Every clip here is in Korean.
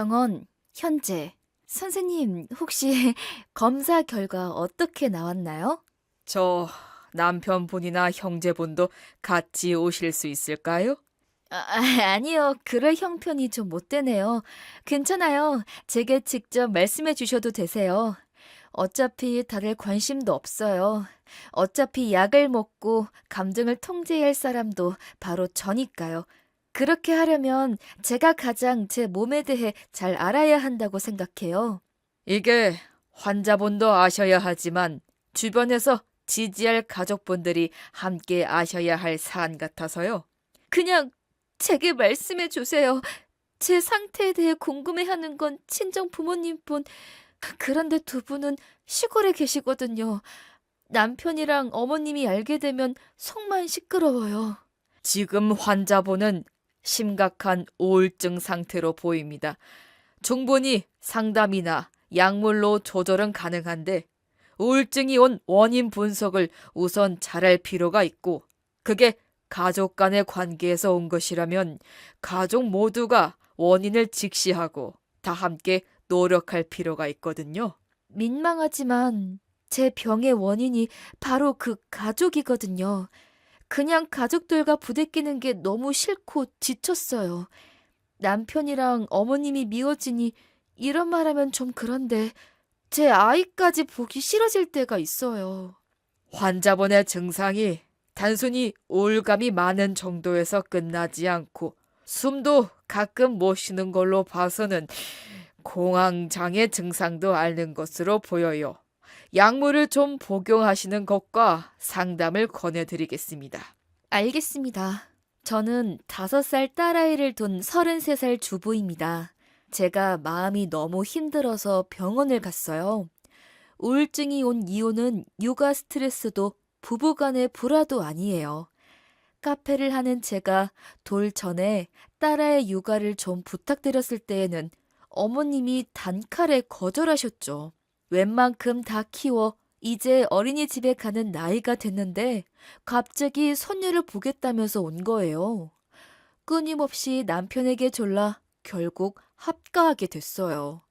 병원, 현재. 선생님, 혹시 검사 결과 어떻게 나왔나요? 저 남편분이나 형제분도 같이 오실 수 있을까요? 아니요. 그럴 형편이 좀 못 되네요. 괜찮아요. 제게 직접 말씀해 주셔도 되세요. 어차피 다들 관심도 없어요. 어차피 약을 먹고 감정을 통제해야 할 사람도 바로 저니까요. 그렇게 하려면 제가 가장 제 몸에 대해 잘 알아야 한다고 생각해요. 이게 환자분도 아셔야 하지만 주변에서 지지할 가족분들이 함께 아셔야 할 사안 같아서요. 그냥 제게 말씀해 주세요. 제 상태에 대해 궁금해하는 건 친정 부모님뿐. 그런데 두 분은 시골에 계시거든요. 남편이랑 어머님이 알게 되면 속만 시끄러워요. 지금 환자분은 심각한 우울증 상태로 보입니다. 충분히 상담이나 약물로 조절은 가능한데 우울증이 온 원인 분석을 우선 잘할 필요가 있고 그게 가족 간의 관계에서 온 것이라면 가족 모두가 원인을 직시하고 다 함께 노력할 필요가 있거든요. 민망하지만 제 병의 원인이 바로 그 가족이거든요. 그냥 가족들과 부대끼는 게 너무 싫고 지쳤어요. 남편이랑 어머님이 미워지니 이런 말하면 좀 그런데 제 아이까지 보기 싫어질 때가 있어요. 환자분의 증상이 단순히 우울감이 많은 정도에서 끝나지 않고 숨도 가끔 못 쉬는 걸로 봐서는 공황장애 증상도 앓는 것으로 보여요. 약물을 좀 복용하시는 것과 상담을 권해드리겠습니다. 알겠습니다. 저는 5살 딸아이를 둔 33살 주부입니다. 제가 마음이 너무 힘들어서 병원을 갔어요. 우울증이 온 이유는 육아 스트레스도 부부간의 불화도 아니에요. 카페를 하는 제가 돌 전에 딸아이 육아를 좀 부탁드렸을 때에는 어머님이 단칼에 거절하셨죠. 웬만큼 다 키워 이제 어린이집에 가는 나이가 됐는데 갑자기 손녀를 보겠다면서 온 거예요. 끊임없이 남편에게 졸라 결국 합가하게 됐어요.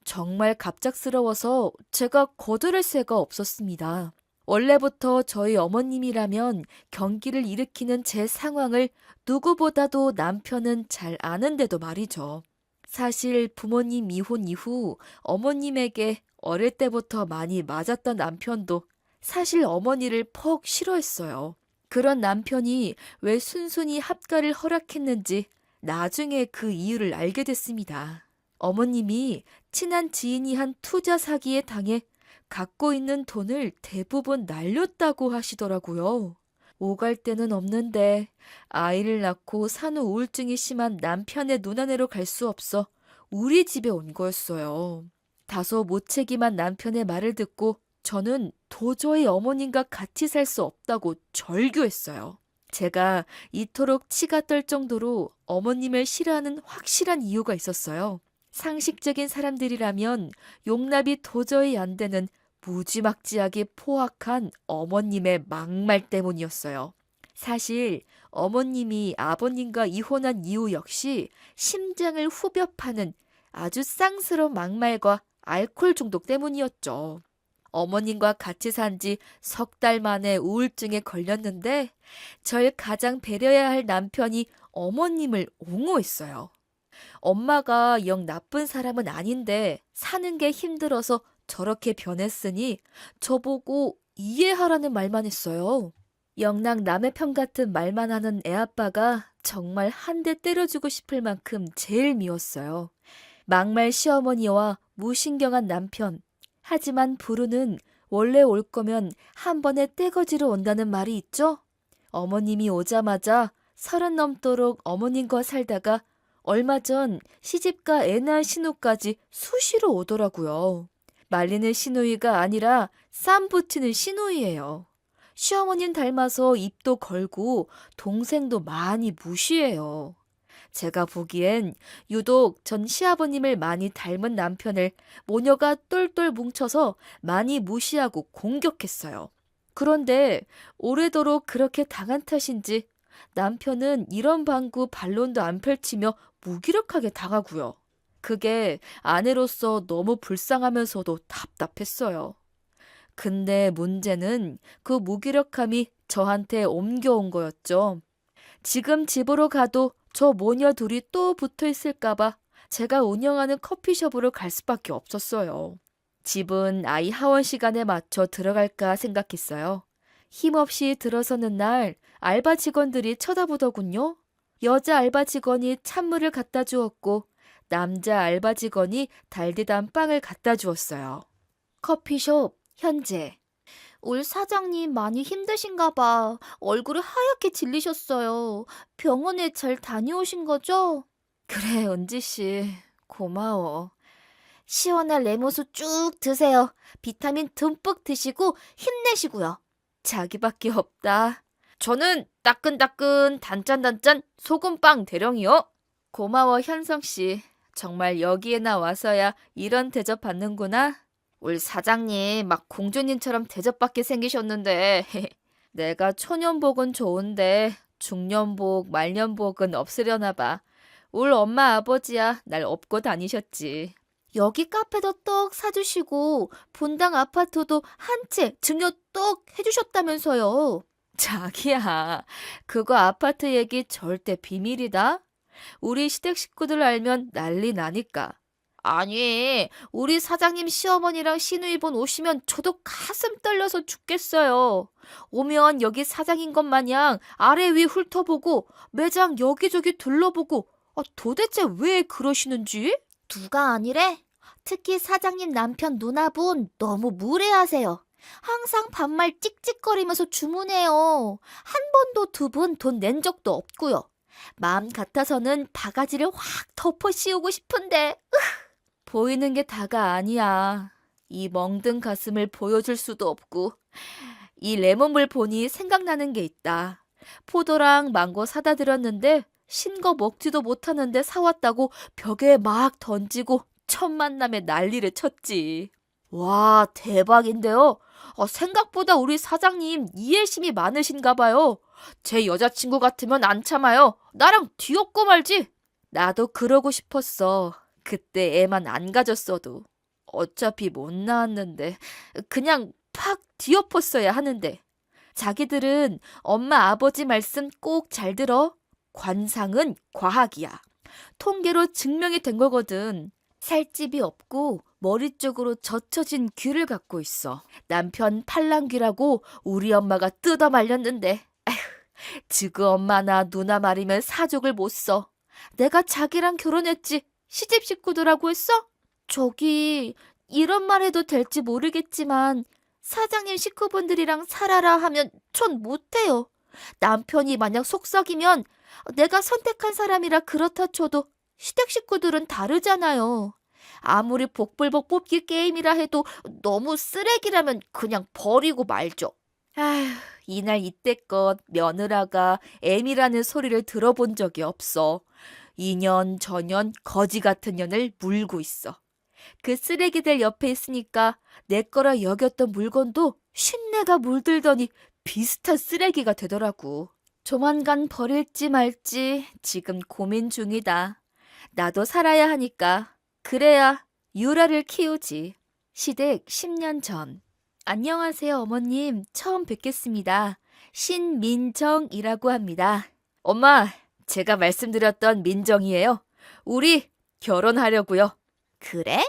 정말 갑작스러워서 제가 거절할 새가 없었습니다. 원래부터 저희 어머님이라면 경기를 일으키는 제 상황을 누구보다도 남편은 잘 아는데도 말이죠. 사실 부모님 이혼 이후 어머님에게 어릴 때부터 많이 맞았던 남편도 사실 어머니를 퍽 싫어했어요. 그런 남편이 왜 순순히 합가를 허락했는지 나중에 그 이유를 알게 됐습니다. 어머님이 친한 지인이 한 투자 사기에 당해 갖고 있는 돈을 대부분 날렸다고 하시더라고요. 오갈 데는 없는데 아이를 낳고 산후 우울증이 심한 남편의 눈아래로 갈 수 없어 우리 집에 온 거였어요. 다소 무책임한 남편의 말을 듣고 저는 도저히 어머님과 같이 살 수 없다고 절규했어요. 제가 이토록 치가 떨 정도로 어머님을 싫어하는 확실한 이유가 있었어요. 상식적인 사람들이라면 용납이 도저히 안 되는 무지막지하게 포악한 어머님의 막말 때문이었어요. 사실 어머님이 아버님과 이혼한 이유 역시 심장을 후벼 파는 아주 쌍스러운 막말과 알코올 중독 때문이었죠. 어머님과 같이 산 지 석 달 만에 우울증에 걸렸는데 절 가장 배려해야 할 남편이 어머님을 옹호했어요. 엄마가 영 나쁜 사람은 아닌데 사는 게 힘들어서 저렇게 변했으니 저보고 이해하라는 말만 했어요. 영락 남의 편 같은 말만 하는 애아빠가 정말 한 대 때려주고 싶을 만큼 제일 미웠어요. 막말 시어머니와 무신경한 남편. 하지만 부르는 원래 올 거면 한 번에 떼거지로 온다는 말이 있죠? 어머님이 오자마자 30 넘도록 어머님과 살다가 얼마 전 시집가 애 낳을 신우까지 수시로 오더라고요. 말리는 시누이가 아니라 쌈 붙이는 시누이예요. 시어머님 닮아서 입도 걸고 동생도 많이 무시해요. 제가 보기엔 유독 전 시아버님을 많이 닮은 남편을 모녀가 똘똘 뭉쳐서 많이 무시하고 공격했어요. 그런데 오래도록 그렇게 당한 탓인지 남편은 이런 방구 반론도 안 펼치며 무기력하게 당하고요. 그게 아내로서 너무 불쌍하면서도 답답했어요. 근데 문제는 그 무기력함이 저한테 옮겨온 거였죠. 지금 집으로 가도 저 모녀 둘이 또 붙어 있을까봐 제가 운영하는 커피숍으로 갈 수밖에 없었어요. 집은 아이 하원 시간에 맞춰 들어갈까 생각했어요. 힘없이 들어서는 날 알바 직원들이 쳐다보더군요. 여자 알바 직원이 찬물을 갖다 주었고 남자 알바 직원이 달디단 빵을 갖다 주었어요. 커피숍 현재. 올 사장님 많이 힘드신가 봐. 얼굴이 하얗게 질리셨어요. 병원에 잘 다녀오신 거죠? 그래, 은지 씨. 고마워. 시원한 레모수 쭉 드세요. 비타민 듬뿍 드시고 힘내시고요. 자기밖에 없다. 저는 따끈따끈 단짠단짠 소금빵 대령이요. 고마워, 현성 씨. 정말 여기에나 와서야 이런 대접 받는구나. 울 사장님 막 공주님처럼 대접받게 생기셨는데 내가 초년복은 좋은데 중년복, 말년복은 없으려나 봐. 울 엄마 아버지야 날 업고 다니셨지. 여기 카페도 떡 사주시고 분당 아파트도 한 채 증여 떡 해주셨다면서요. 자기야, 그거 아파트 얘기 절대 비밀이다. 우리 시댁 식구들 알면 난리 나니까. 아니, 우리 사장님 시어머니랑 시누이분 오시면 저도 가슴 떨려서 죽겠어요. 오면 여기 사장인 것 마냥 아래 위 훑어보고 매장 여기저기 둘러보고 도대체 왜 그러시는지? 누가 아니래? 특히 사장님 남편 누나분 너무 무례하세요. 항상 반말 찍찍거리면서 주문해요. 한 번도 두 분 돈 낸 적도 없고요. 마음 같아서는 바가지를 확 덮어 씌우고 싶은데 보이는 게 다가 아니야. 이 멍든 가슴을 보여줄 수도 없고. 이 레몬물 보니 생각나는 게 있다. 포도랑 망고 사다 드렸는데 신 거 먹지도 못하는데 사왔다고 벽에 막 던지고 첫 만남에 난리를 쳤지. 와, 대박인데요. 생각보다 우리 사장님 이해심이 많으신가 봐요. 제 여자친구 같으면 안 참아요. 나랑 뒤엎고 말지. 나도 그러고 싶었어. 그때 애만 안 가졌어도. 어차피 못 낳았는데 그냥 팍 뒤엎었어야 하는데. 자기들은 엄마 아버지 말씀 꼭 잘 들어. 관상은 과학이야. 통계로 증명이 된 거거든. 살집이 없고 머리 쪽으로 젖혀진 귀를 갖고 있어. 남편 팔랑귀라고 우리 엄마가 뜯어 말렸는데 에휴, 지그 엄마나 누나 말이면 사족을 못 써. 내가 자기랑 결혼했지 시집 식구들하고 했어? 저기 이런 말 해도 될지 모르겠지만 사장님 식구분들이랑 살아라 하면 전 못해요. 남편이 만약 속썩이면 내가 선택한 사람이라 그렇다 쳐도 시댁 식구들은 다르잖아요. 아무리 복불복 뽑기 게임이라 해도 너무 쓰레기라면 그냥 버리고 말죠. 아휴, 이날 이때껏 며느라가 애미라는 소리를 들어본 적이 없어. 2년 전년 거지 같은 년을 물고 있어. 그 쓰레기들 옆에 있으니까 내 거라 여겼던 물건도 쉰내가 물들더니 비슷한 쓰레기가 되더라고. 조만간 버릴지 말지 지금 고민 중이다. 나도 살아야 하니까. 그래야 유라를 키우지. 시댁 10년 전. 안녕하세요, 어머님. 처음 뵙겠습니다. 신민정이라고 합니다. 엄마, 제가 말씀드렸던 민정이에요. 우리 결혼하려고요. 그래?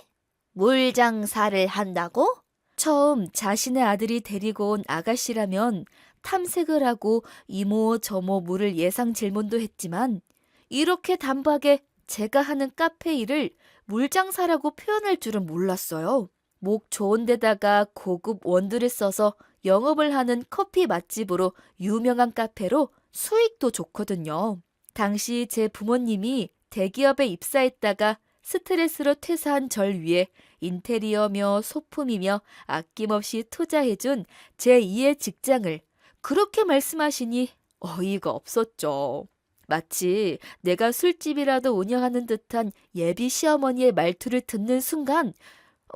물 장사를 한다고? 처음 자신의 아들이 데리고 온 아가씨라면 탐색을 하고 이모 저모 물을 예상 질문도 했지만 이렇게 단박에 제가 하는 카페 일을 물장사라고 표현할 줄은 몰랐어요. 목 좋은 데다가 고급 원두를 써서 영업을 하는 커피 맛집으로 유명한 카페로 수익도 좋거든요. 당시 제 부모님이 대기업에 입사했다가 스트레스로 퇴사한 절 위해 인테리어며 소품이며 아낌없이 투자해준 제2의 직장을 그렇게 말씀하시니 어이가 없었죠. 마치 내가 술집이라도 운영하는 듯한 예비 시어머니의 말투를 듣는 순간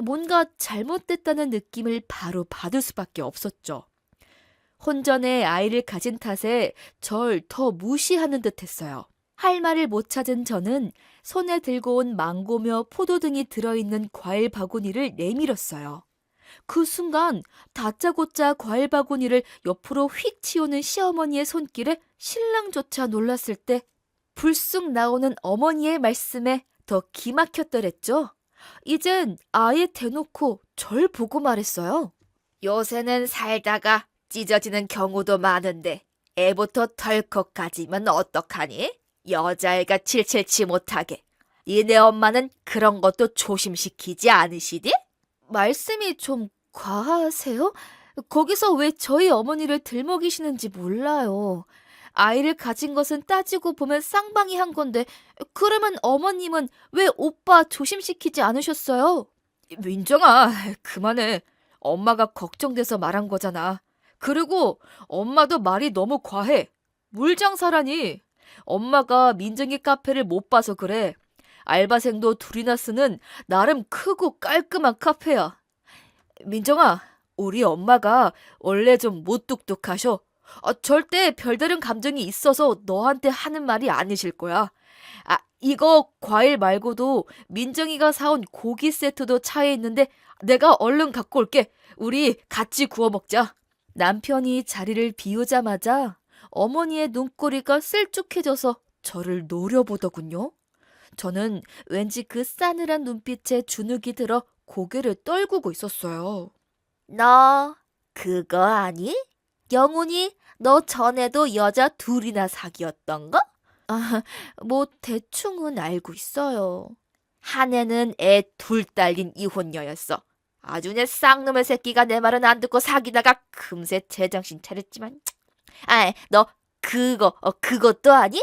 뭔가 잘못됐다는 느낌을 바로 받을 수밖에 없었죠. 혼전에 아이를 가진 탓에 절 더 무시하는 듯 했어요. 할 말을 못 찾은 저는 손에 들고 온 망고며 포도 등이 들어있는 과일 바구니를 내밀었어요. 그 순간 다짜고짜 과일 바구니를 옆으로 휙 치우는 시어머니의 손길에 신랑조차 놀랐을 때 불쑥 나오는 어머니의 말씀에 더 기막혔더랬죠. 이젠 아예 대놓고 절 보고 말했어요. 요새는 살다가 찢어지는 경우도 많은데 애부터 덜컥 가지면 어떡하니? 여자애가 칠칠치 못하게. 니네 엄마는 그런 것도 조심시키지 않으시디? 말씀이 좀 과하세요? 거기서 왜 저희 어머니를 들먹이시는지 몰라요. 아이를 가진 것은 따지고 보면 쌍방이 한 건데 그러면 어머님은 왜 오빠 조심시키지 않으셨어요? 민정아, 그만해. 엄마가 걱정돼서 말한 거잖아. 그리고 엄마도 말이 너무 과해. 물장사라니. 엄마가 민정이 카페를 못 봐서 그래. 알바생도 둘이나 쓰는 나름 크고 깔끔한 카페야. 민정아, 우리 엄마가 원래 좀 무뚝뚝하셔. 절대 별다른 감정이 있어서 너한테 하는 말이 아니실 거야. 이거 과일 말고도 민정이가 사온 고기 세트도 차에 있는데 내가 얼른 갖고 올게. 우리 같이 구워 먹자. 남편이 자리를 비우자마자 어머니의 눈꼬리가 쓸쭉해져서 저를 노려보더군요. 저는 왠지 그 싸늘한 눈빛에 주눅이 들어 고개를 떨구고 있었어요. 너 그거 아니? 영훈이 너 전에도 여자 둘이나 사귀었던 거? 뭐 대충은 알고 있어요. 한 애는 애 둘 딸린 이혼녀였어. 아주 내 쌍놈의 새끼가 내 말은 안 듣고 사귀다가 금세 제정신 차렸지만. 너 그것도 아니?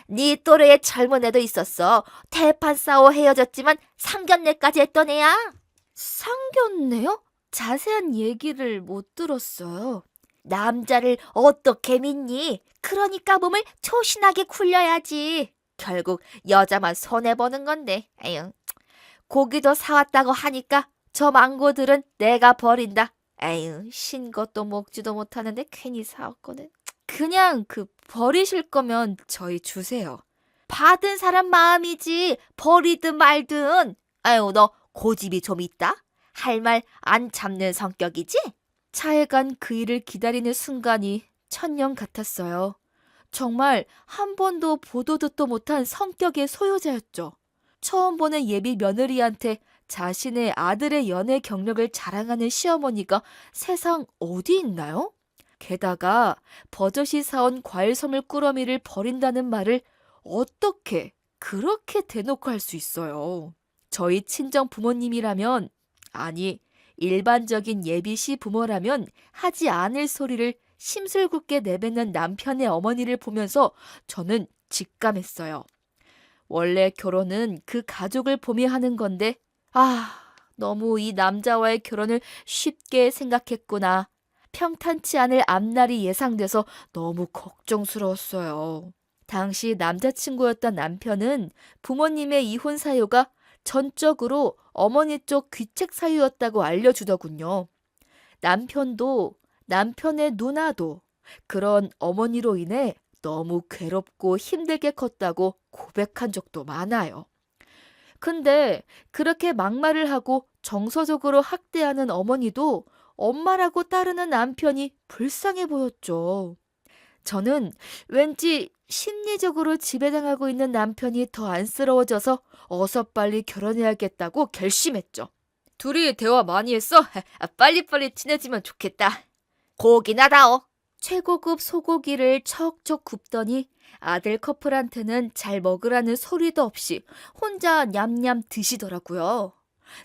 네 또래의 젊은 애도 있었어. 대판 싸워 헤어졌지만 상견례까지 했던 애야. 상견례요? 자세한 얘기를 못 들었어요. 남자를 어떻게 믿니? 그러니까 몸을 초신하게 굴려야지. 결국 여자만 손해보는 건데. 에휴. 고기도 사왔다고 하니까 저 망고들은 내가 버린다. 에휴, 신 것도 먹지도 못하는데 괜히 사왔거든. 그냥 버리실 거면 저희 주세요. 받은 사람 마음이지 버리든 말든. 아유, 너 고집이 좀 있다? 할 말 안 참는 성격이지? 차에 간 그 일을 기다리는 순간이 천년 같았어요. 정말 한 번도 보도 듣도 못한 성격의 소유자였죠. 처음 보는 예비 며느리한테 자신의 아들의 연애 경력을 자랑하는 시어머니가 세상 어디 있나요? 게다가 버젓이 사온 과일 선물 꾸러미를 버린다는 말을 어떻게 그렇게 대놓고 할 수 있어요? 저희 친정 부모님이라면, 아니 일반적인 예비시 부모라면 하지 않을 소리를 심술궂게 내뱉는 남편의 어머니를 보면서 저는 직감했어요. 원래 결혼은 그 가족을 보며 하는 건데 너무 이 남자와의 결혼을 쉽게 생각했구나. 평탄치 않을 앞날이 예상돼서 너무 걱정스러웠어요. 당시 남자친구였던 남편은 부모님의 이혼 사유가 전적으로 어머니 쪽 귀책 사유였다고 알려주더군요. 남편도 남편의 누나도 그런 어머니로 인해 너무 괴롭고 힘들게 컸다고 고백한 적도 많아요. 근데 그렇게 막말을 하고 정서적으로 학대하는 어머니도 엄마라고 따르는 남편이 불쌍해 보였죠. 저는 왠지 심리적으로 지배당하고 있는 남편이 더 안쓰러워져서 어서 빨리 결혼해야겠다고 결심했죠. 둘이 대화 많이 했어? 빨리빨리 친해지면 좋겠다. 고기나 다오. 최고급 소고기를 척척 굽더니 아들 커플한테는 잘 먹으라는 소리도 없이 혼자 냠냠 드시더라고요.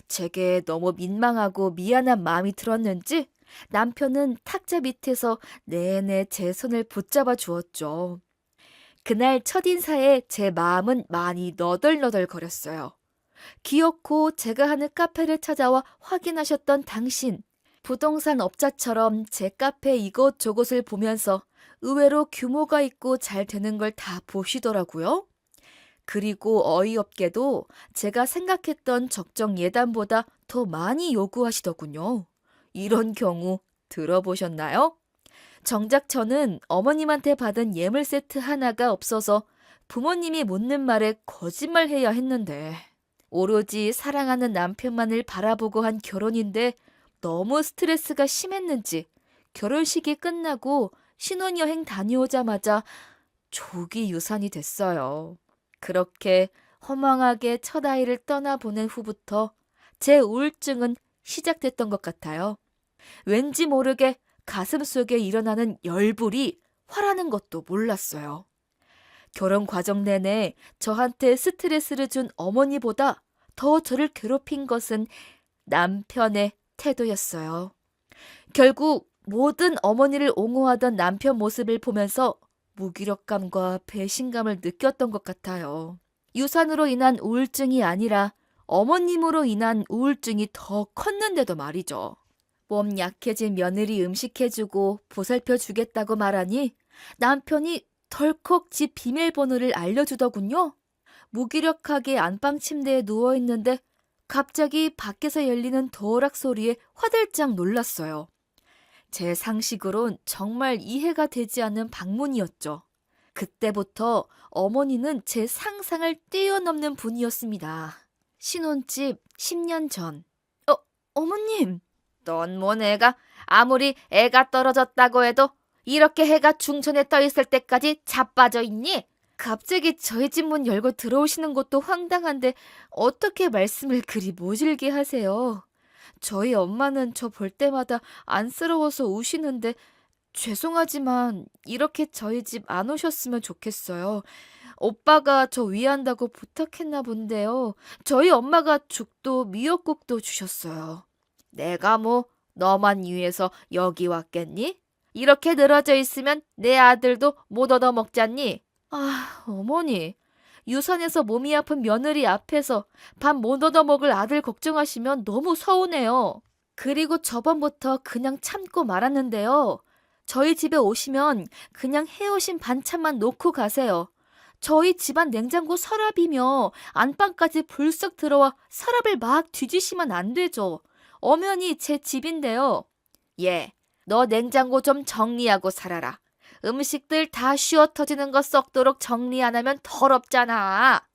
제게 너무 민망하고 미안한 마음이 들었는지 남편은 탁자 밑에서 내내 제 손을 붙잡아 주었죠. 그날 첫인사에 제 마음은 많이 너덜너덜거렸어요. 기어코 제가 하는 카페를 찾아와 확인하셨던 당신. 부동산 업자처럼 제 카페 이곳저곳을 보면서 의외로 규모가 있고 잘 되는 걸 다 보시더라고요. 그리고 어이없게도 제가 생각했던 적정 예단보다 더 많이 요구하시더군요. 이런 경우 들어보셨나요? 정작 저는 어머님한테 받은 예물 세트 하나가 없어서 부모님이 묻는 말에 거짓말해야 했는데 오로지 사랑하는 남편만을 바라보고 한 결혼인데 너무 스트레스가 심했는지 결혼식이 끝나고 신혼여행 다녀오자마자 조기 유산이 됐어요. 그렇게 허망하게 첫 아이를 떠나보낸 후부터 제 우울증은 시작됐던 것 같아요. 왠지 모르게 가슴속에 일어나는 열불이 화라는 것도 몰랐어요. 결혼 과정 내내 저한테 스트레스를 준 어머니보다 더 저를 괴롭힌 것은 남편의 태도였어요. 결국 모든 어머니를 옹호하던 남편 모습을 보면서 무기력감과 배신감을 느꼈던 것 같아요. 유산으로 인한 우울증이 아니라 어머님으로 인한 우울증이 더 컸는데도 말이죠. 몸 약해진 며느리 음식해주고 보살펴주겠다고 말하니 남편이 덜컥 집 비밀번호를 알려주더군요. 무기력하게 안방 침대에 누워있는데 갑자기 밖에서 열리는 도어락 소리에 화들짝 놀랐어요. 제 상식으론 정말 이해가 되지 않는 방문이었죠. 그때부터 어머니는 제 상상을 뛰어넘는 분이었습니다. 신혼집 10년 전. 어머님! 넌 뭔 애가 아무리 애가 떨어졌다고 해도 이렇게 해가 중천에 떠 있을 때까지 자빠져 있니? 갑자기 저희 집 문 열고 들어오시는 것도 황당한데 어떻게 말씀을 그리 모질게 하세요? 저희 엄마는 저 볼 때마다 안쓰러워서 우시는데 죄송하지만 이렇게 저희 집 안 오셨으면 좋겠어요. 오빠가 저 위한다고 부탁했나 본데요. 저희 엄마가 죽도 미역국도 주셨어요. 내가 뭐 너만 위해서 여기 왔겠니? 이렇게 늘어져 있으면 내 아들도 못 얻어먹잖니? 아, 어머니. 유산해서 몸이 아픈 며느리 앞에서 밥 못 얻어먹을 아들 걱정하시면 너무 서운해요. 그리고 저번부터 그냥 참고 말았는데요. 저희 집에 오시면 그냥 해오신 반찬만 놓고 가세요. 저희 집안 냉장고 서랍이며 안방까지 불쑥 들어와 서랍을 막 뒤지시면 안 되죠. 엄연히 제 집인데요. 예, 너 냉장고 좀 정리하고 살아라. 음식들 다 쉬어 터지는 거 썩도록 정리 안 하면 더럽잖아.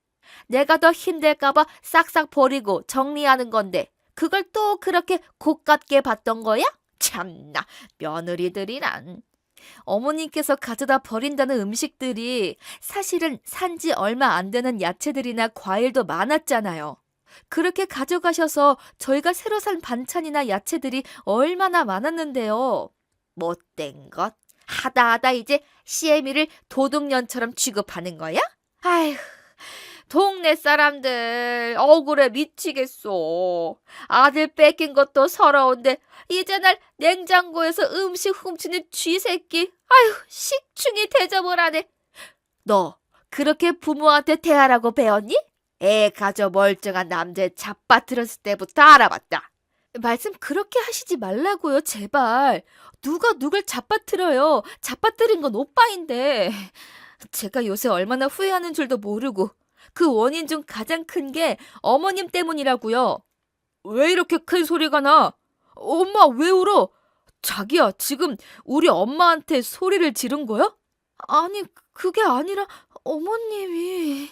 내가 더 힘들까봐 싹싹 버리고 정리하는 건데 그걸 또 그렇게 고깝게 봤던 거야? 참나, 며느리들이란. 어머님께서 가져다 버린다는 음식들이 사실은 산지 얼마 안 되는 야채들이나 과일도 많았잖아요. 그렇게 가져가셔서 저희가 새로 산 반찬이나 야채들이 얼마나 많았는데요. 못된 것. 하다 이제 시애미를 도둑년처럼 취급하는 거야? 아휴, 동네 사람들 억울해 미치겠어. 아들 뺏긴 것도 서러운데 이제 날 냉장고에서 음식 훔치는 쥐새끼. 아휴, 식충이 대접을 하네. 너 그렇게 부모한테 대하라고 배웠니? 애 가져 멀쩡한 남자의 잡아들었을 때부터 알아봤다. 말씀 그렇게 하시지 말라고요, 제발. 누가 누굴 잡아들어요. 잡아들인 건 오빠인데. 제가 요새 얼마나 후회하는 줄도 모르고 그 원인 중 가장 큰 게 어머님 때문이라고요. 왜 이렇게 큰 소리가 나? 엄마 왜 울어? 자기야, 지금 우리 엄마한테 소리를 지른 거야? 아니, 그게 아니라 어머님이...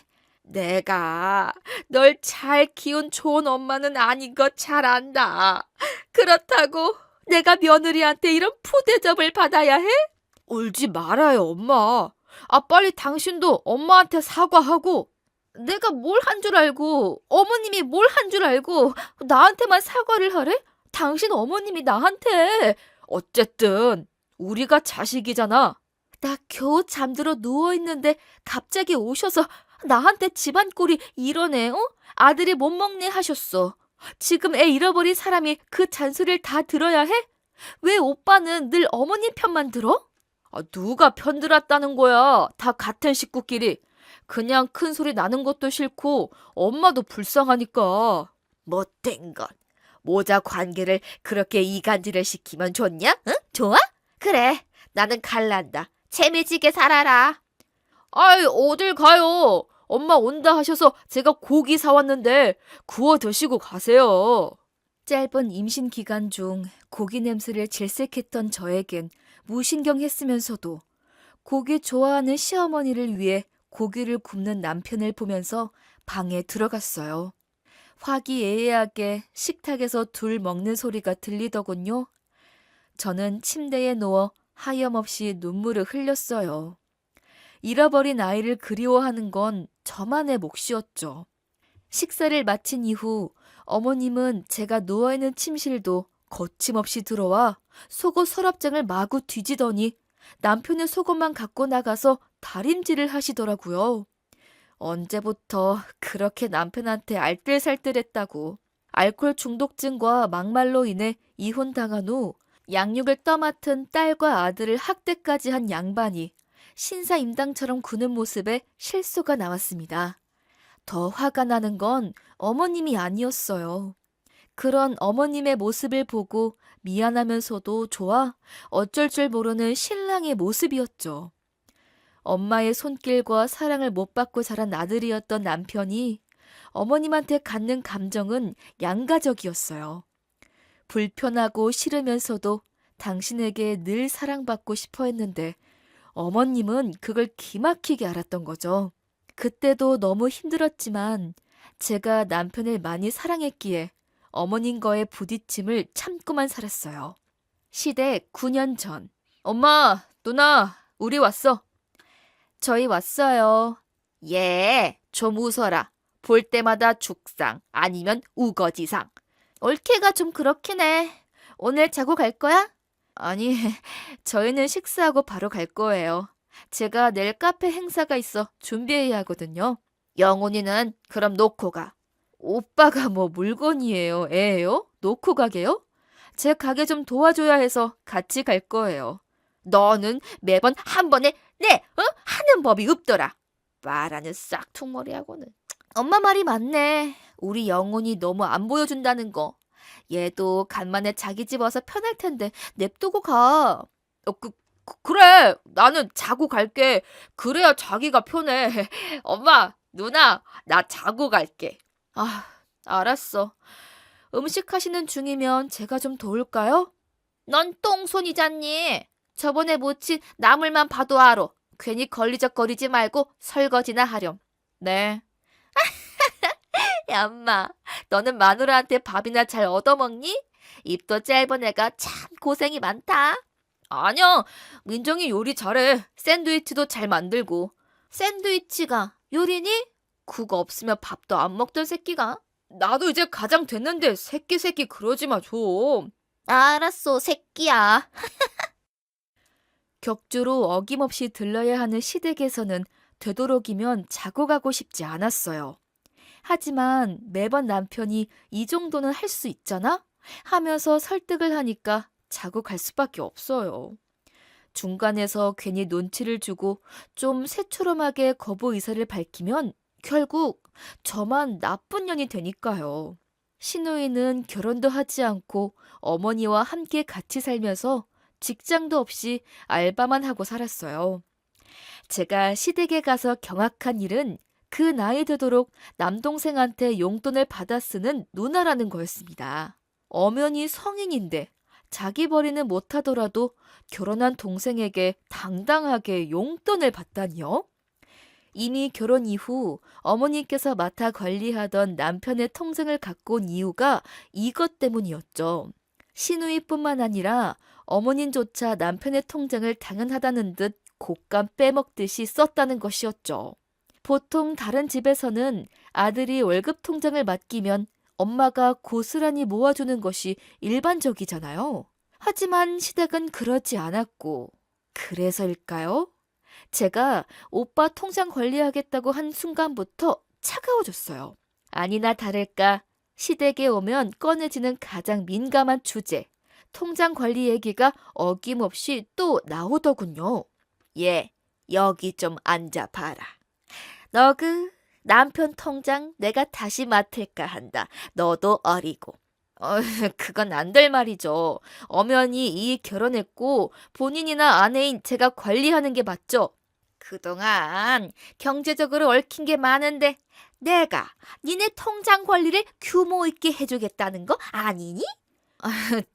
내가 널 잘 키운 좋은 엄마는 아닌 거 잘 안다. 그렇다고 내가 며느리한테 이런 푸대접을 받아야 해? 울지 말아요, 엄마. 아, 빨리 당신도 엄마한테 사과하고. 내가 뭘 한 줄 알고, 어머님이 뭘 한 줄 알고 나한테만 사과를 하래? 당신 어머님이 나한테. 어쨌든 우리가 자식이잖아. 나 겨우 잠들어 누워있는데 갑자기 오셔서 나한테 집안 꼴이 이러네. 아들이 못 먹네 하셨어. 지금 애 잃어버린 사람이 그 잔소리를 다 들어야 해? 왜 오빠는 늘 어머님 편만 들어? 아, 누가 편 들었다는 거야. 다 같은 식구끼리. 그냥 큰 소리 나는 것도 싫고 엄마도 불쌍하니까. 못된 것. 모자 관계를 그렇게 이간질을 시키면 좋냐? 응? 좋아? 그래. 나는 갈란다. 재미지게 살아라. 아이, 어딜 가요? 엄마 온다 하셔서 제가 고기 사왔는데 구워 드시고 가세요. 짧은 임신 기간 중 고기 냄새를 질색했던 저에겐 무신경했으면서도 고기 좋아하는 시어머니를 위해 고기를 굽는 남편을 보면서 방에 들어갔어요. 화기애애하게 식탁에서 둘 먹는 소리가 들리더군요. 저는 침대에 누워 하염없이 눈물을 흘렸어요. 잃어버린 아이를 그리워하는 건 저만의 몫이었죠. 식사를 마친 이후 어머님은 제가 누워있는 침실도 거침없이 들어와 속옷 서랍장을 마구 뒤지더니 남편의 속옷만 갖고 나가서 다림질을 하시더라고요. 언제부터 그렇게 남편한테 알뜰살뜰했다고. 알코올 중독증과 막말로 인해 이혼당한 후 양육을 떠맡은 딸과 아들을 학대까지 한 양반이 신사임당처럼 구는 모습에 실소가 나왔습니다. 더 화가 나는 건 어머님이 아니었어요. 그런 어머님의 모습을 보고 미안하면서도 좋아 어쩔 줄 모르는 신랑의 모습이었죠. 엄마의 손길과 사랑을 못 받고 자란 아들이었던 남편이 어머님한테 갖는 감정은 양가적이었어요. 불편하고 싫으면서도 당신에게 늘 사랑받고 싶어 했는데 어머님은 그걸 기막히게 알았던 거죠. 그때도 너무 힘들었지만 제가 남편을 많이 사랑했기에 어머님과의 부딪힘을 참고만 살았어요. 시댁 9년 전. 엄마, 누나, 우리 왔어. 저희 왔어요. 예, 좀 웃어라. 볼 때마다 죽상, 아니면 우거지상. 올케가 좀 그렇긴 해. 오늘 자고 갈 거야? 아니, 저희는 식사하고 바로 갈 거예요. 제가 내일 카페 행사가 있어 준비해야 하거든요. 영훈이는 그럼 놓고 가. 오빠가 뭐 물건이에요, 애예요? 놓고 가게요? 제 가게 좀 도와줘야 해서 같이 갈 거예요. 너는 매번 한 번에 하는 법이 없더라. 말하는 싹퉁머리하고는. 엄마 말이 맞네. 우리 영훈이 너무 안 보여준다는 거. 얘도 간만에 자기 집 와서 편할 텐데 냅두고 가. 그래. 나는 자고 갈게. 그래야 자기가 편해. 엄마, 누나, 나 자고 갈게. 아, 알았어. 음식 하시는 중이면 제가 좀 도울까요? 넌 똥손이잖니. 저번에 모친 나물만 봐도 알아. 괜히 걸리적거리지 말고 설거지나 하렴. 네. 야, 엄마, 너는 마누라한테 밥이나 잘 얻어먹니? 입도 짧은 애가 참 고생이 많다. 아니야, 민정이 요리 잘해. 샌드위치도 잘 만들고. 샌드위치가 요리니? 그거 없으면 밥도 안 먹던 새끼가. 나도 이제 가장 됐는데 새끼 그러지 마 좀. 알았어, 새끼야. 격주로 어김없이 들러야 하는 시댁에서는 되도록이면 자고 가고 싶지 않았어요. 하지만 매번 남편이 이 정도는 할 수 있잖아? 하면서 설득을 하니까 자고 갈 수밖에 없어요. 중간에서 괜히 눈치를 주고 좀 새초롬하게 거부 의사를 밝히면 결국 저만 나쁜 년이 되니까요. 신우이는 결혼도 하지 않고 어머니와 함께 같이 살면서 직장도 없이 알바만 하고 살았어요. 제가 시댁에 가서 경악한 일은 그 나이 되도록 남동생한테 용돈을 받아 쓰는 누나라는 거였습니다. 엄연히 성인인데 자기 벌이는 못하더라도 결혼한 동생에게 당당하게 용돈을 받다니요? 이미 결혼 이후 어머니께서 맡아 관리하던 남편의 통장을 갖고 온 이유가 이것 때문이었죠. 시누이뿐만 아니라 어머님조차 남편의 통장을 당연하다는 듯 곶감 빼먹듯이 썼다는 것이었죠. 보통 다른 집에서는 아들이 월급 통장을 맡기면 엄마가 고스란히 모아주는 것이 일반적이잖아요. 하지만 시댁은 그러지 않았고, 그래서일까요? 제가 오빠 통장 관리하겠다고 한 순간부터 차가워졌어요. 아니나 다를까 시댁에 오면 꺼내지는 가장 민감한 주제, 통장 관리 얘기가 어김없이 또 나오더군요. 예, 여기 좀 앉아봐라. 너그 남편 통장 내가 다시 맡을까 한다. 너도 어리고. 그건 안 될 말이죠. 엄연히 이익 결혼했고 본인이나 아내인 제가 관리하는 게 맞죠. 그동안 경제적으로 얽힌 게 많은데 내가 니네 통장 관리를 규모 있게 해주겠다는 거 아니니?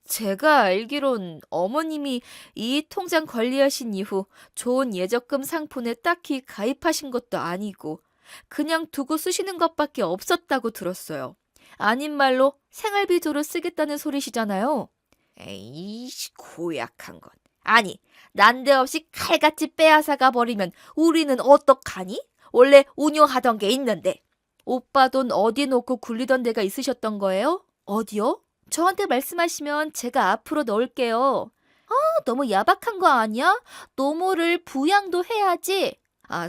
제가 알기론 어머님이 이 통장 관리하신 이후 좋은 예적금 상품에 딱히 가입하신 것도 아니고 그냥 두고 쓰시는 것밖에 없었다고 들었어요. 아닌 말로 생활비조로 쓰겠다는 소리시잖아요. 에이씨, 고약한 건. 아니, 난데없이 칼같이 빼앗아가 버리면 우리는 어떡하니? 원래 운용하던 게 있는데. 오빠 돈 어디 놓고 굴리던 데가 있으셨던 거예요? 어디요? 저한테 말씀하시면 제가 앞으로 넣을게요. 너무 야박한 거 아니야? 노모를 부양도 해야지.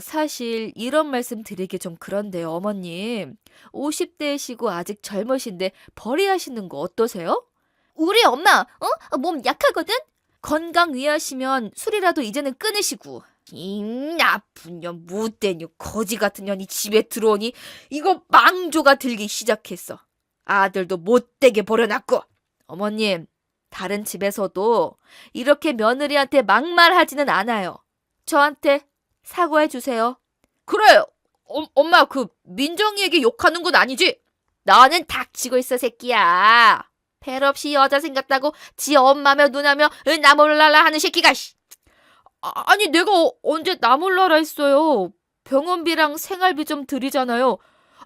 사실 이런 말씀 드리기 좀 그런데요, 어머님. 50대이시고 아직 젊으신데 벌이하시는 거 어떠세요? 우리 엄마, 몸 약하거든? 건강 위하시면 술이라도 이제는 끊으시고. 이 나쁜 년, 못된 년, 거지 같은 년이 집에 들어오니 이거 망조가 들기 시작했어. 아들도 못되게 버려놨고. 어머님, 다른 집에서도 이렇게 며느리한테 막말하지는 않아요. 저한테 사과해 주세요. 그래, 엄마 민정이에게 욕하는 건 아니지? 너는 닥치고 있어, 새끼야. 별 없이 여자 생겼다고 지 엄마며 누나며 나 몰라라 하는 새끼가. 아니, 내가 언제 나 몰라라 했어요. 병원비랑 생활비 좀 드리잖아요.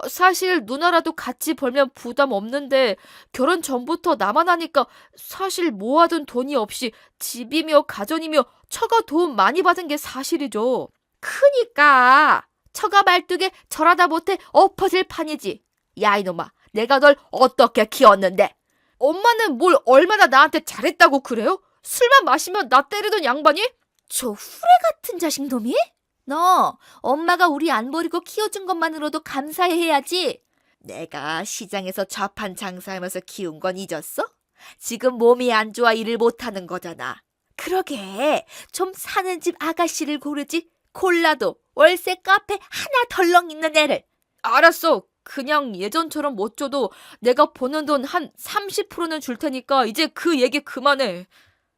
사실 누나라도 같이 벌면 부담 없는데 결혼 전부터 나만 하니까 사실 모아둔 돈이 없이 집이며 가전이며 처가 도움 많이 받은 게 사실이죠. 크니까 처가 말뚝에 절하다 못해 엎어질 판이지. 야, 이놈아, 내가 널 어떻게 키웠는데? 엄마는 뭘 얼마나 나한테 잘했다고 그래요? 술만 마시면 나 때리던 양반이? 저 후레 같은 자식놈이? 너 엄마가 우리 안 버리고 키워준 것만으로도 감사해야지. 내가 시장에서 좌판 장사하면서 키운 건 잊었어? 지금 몸이 안 좋아 일을 못하는 거잖아. 그러게, 좀 사는 집 아가씨를 고르지. 콜라도 월세 카페 하나 덜렁 있는 애를. 알았어. 그냥 예전처럼 못 줘도 내가 버는 돈 한 30%는 줄 테니까 이제 그 얘기 그만해.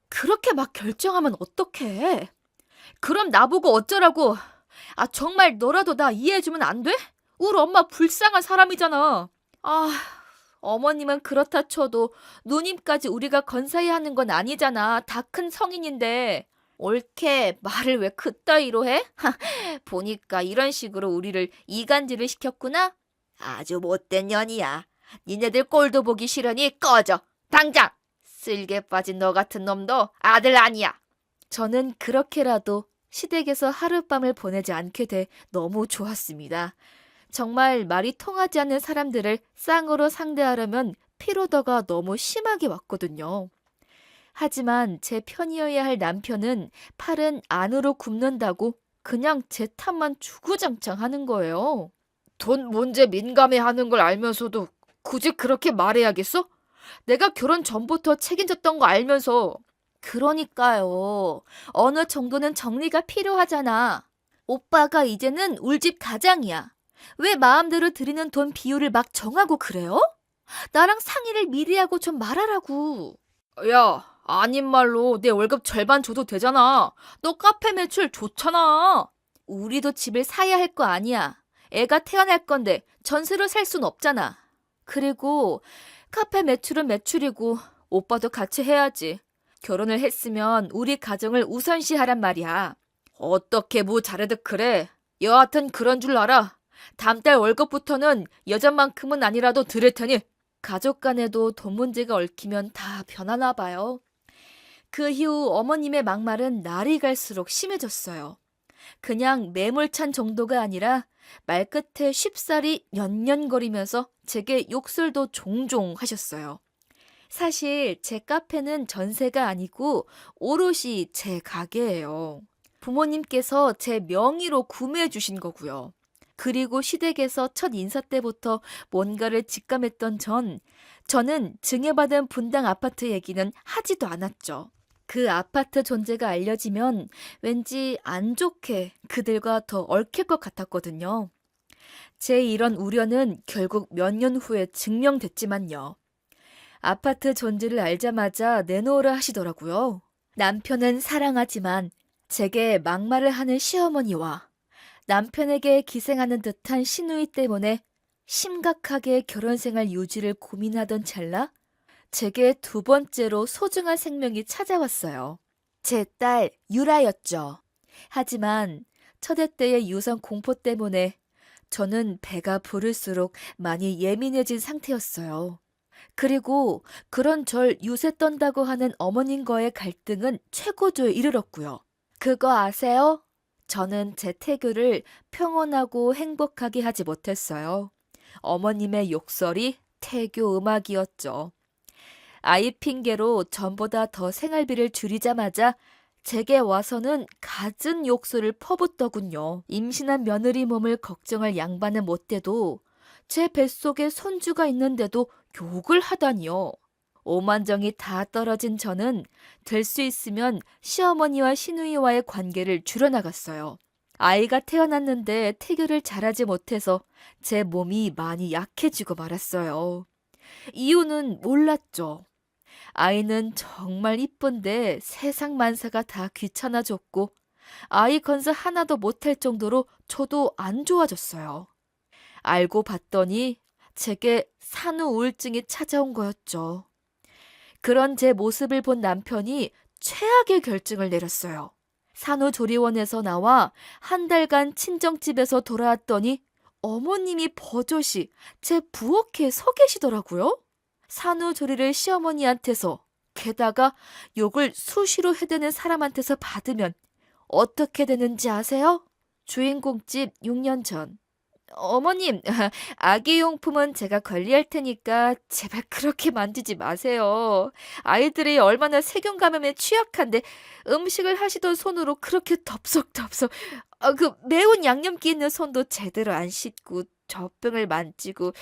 그렇게 막 결정하면 어떡해? 그럼 나보고 어쩌라고? 정말 너라도 나 이해해주면 안 돼? 우리 엄마 불쌍한 사람이잖아. 어머님은 그렇다 쳐도 누님까지 우리가 건사히 하는 건 아니잖아. 다 큰 성인인데. 옳게 말을 왜 그따위로 해? 보니까 이런 식으로 우리를 이간질을 시켰구나? 아주 못된 년이야. 니네들 꼴도 보기 싫으니 꺼져. 당장! 쓸개 빠진 너 같은 놈도 아들 아니야. 저는 그렇게라도 시댁에서 하룻밤을 보내지 않게 돼 너무 좋았습니다. 정말 말이 통하지 않는 사람들을 쌍으로 상대하려면 피로도가 너무 심하게 왔거든요. 하지만 제 편이어야 할 남편은 팔은 안으로 굽는다고 그냥 제 탓만 주구장창 하는 거예요. 돈 문제 민감해하는 걸 알면서도 굳이 그렇게 말해야겠어? 내가 결혼 전부터 책임졌던 거 알면서. 그러니까요. 어느 정도는 정리가 필요하잖아. 오빠가 이제는 울집 가장이야. 왜 마음대로 드리는 돈 비율을 막 정하고 그래요? 나랑 상의를 미리 하고 좀 말하라고. 야, 아닌 말로 내 월급 절반 줘도 되잖아. 너 카페 매출 좋잖아. 우리도 집을 사야 할 거 아니야. 애가 태어날 건데 전세로 살 순 없잖아. 그리고 카페 매출은 매출이고 오빠도 같이 해야지. 결혼을 했으면 우리 가정을 우선시하란 말이야. 어떻게 뭐 잘해도 그래. 여하튼 그런 줄 알아. 다음 달 월급부터는 여전만큼은 아니라도 드릴 테니. 가족 간에도 돈 문제가 얽히면 다 변하나 봐요. 그 이후 어머님의 막말은 날이 갈수록 심해졌어요. 그냥 매몰찬 정도가 아니라 말끝에 쉽사리 년년거리면서 제게 욕설도 종종 하셨어요. 사실 제 카페는 전세가 아니고 오롯이 제 가게예요. 부모님께서 제 명의로 구매해 주신 거고요. 그리고 시댁에서 첫 인사 때부터 뭔가를 직감했던 저는 증여받은 분당 아파트 얘기는 하지도 않았죠. 그 아파트 존재가 알려지면 왠지 안 좋게 그들과 더 얽힐 것 같았거든요. 제 이런 우려는 결국 몇 년 후에 증명됐지만요. 아파트 존재를 알자마자 내놓으라 하시더라고요. 남편은 사랑하지만 제게 막말을 하는 시어머니와 남편에게 기생하는 듯한 시누이 때문에 심각하게 결혼생활 유지를 고민하던 찰나 제게 두 번째로 소중한 생명이 찾아왔어요. 제 딸 유라였죠. 하지만 첫애 때의 유선 공포 때문에 저는 배가 부를수록 많이 예민해진 상태였어요. 그리고 그런 절 유세 떤다고 하는 어머님과의 갈등은 최고조에 이르렀고요. 그거 아세요? 저는 제 태교를 평온하고 행복하게 하지 못했어요. 어머님의 욕설이 태교 음악이었죠. 아이 핑계로 전보다 더 생활비를 줄이자마자 제게 와서는 갖은 욕설을 퍼붓더군요. 임신한 며느리 몸을 걱정할 양반은 못돼도 제 뱃속에 손주가 있는데도 욕을 하다니요. 오만정이 다 떨어진 저는 될 수 있으면 시어머니와 시누이와의 관계를 줄여나갔어요. 아이가 태어났는데 태교를 잘하지 못해서 제 몸이 많이 약해지고 말았어요. 이유는 몰랐죠. 아이는 정말 이쁜데 세상 만사가 다 귀찮아졌고 아이 건사 하나도 못할 정도로 저도 안 좋아졌어요. 알고 봤더니 제게 산후 우울증이 찾아온 거였죠. 그런 제 모습을 본 남편이 최악의 결정을 내렸어요. 산후조리원에서 나와 한 달간 친정집에서 돌아왔더니 어머님이 버젓이 제 부엌에 서 계시더라고요. 산후조리를 시어머니한테서 게다가 욕을 수시로 해대는 사람한테서 받으면 어떻게 되는지 아세요? 주인공집 6년 전. 어머님, 아기 용품은 제가 관리할 테니까 제발 그렇게 만지지 마세요. 아이들이 얼마나 세균 감염에 취약한데 음식을 하시던 손으로 그렇게 덥석덥석 그 매운 양념기 있는 손도 제대로 안 씻고 젖병을 만지고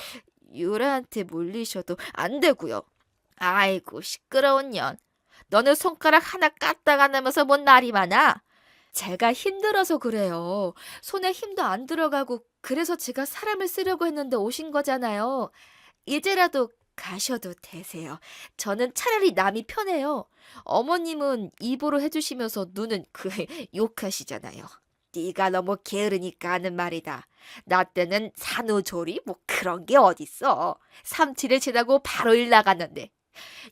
유라한테 물리셔도 안 되고요. 아이고 시끄러운 년. 너는 손가락 하나 까딱 안 하면서 뭔 날이 많아? 제가 힘들어서 그래요. 손에 힘도 안 들어가고 그래서 제가 사람을 쓰려고 했는데 오신 거잖아요. 이제라도 가셔도 되세요. 저는 차라리 남이 편해요. 어머님은 입으로 해주시면서 눈은 욕하시잖아요. 네가 너무 게으르니까 하는 말이다. 나 때는 산후조리 뭐 그런 게 어딨어. 3-7일 지나고 바로 일 나갔는데.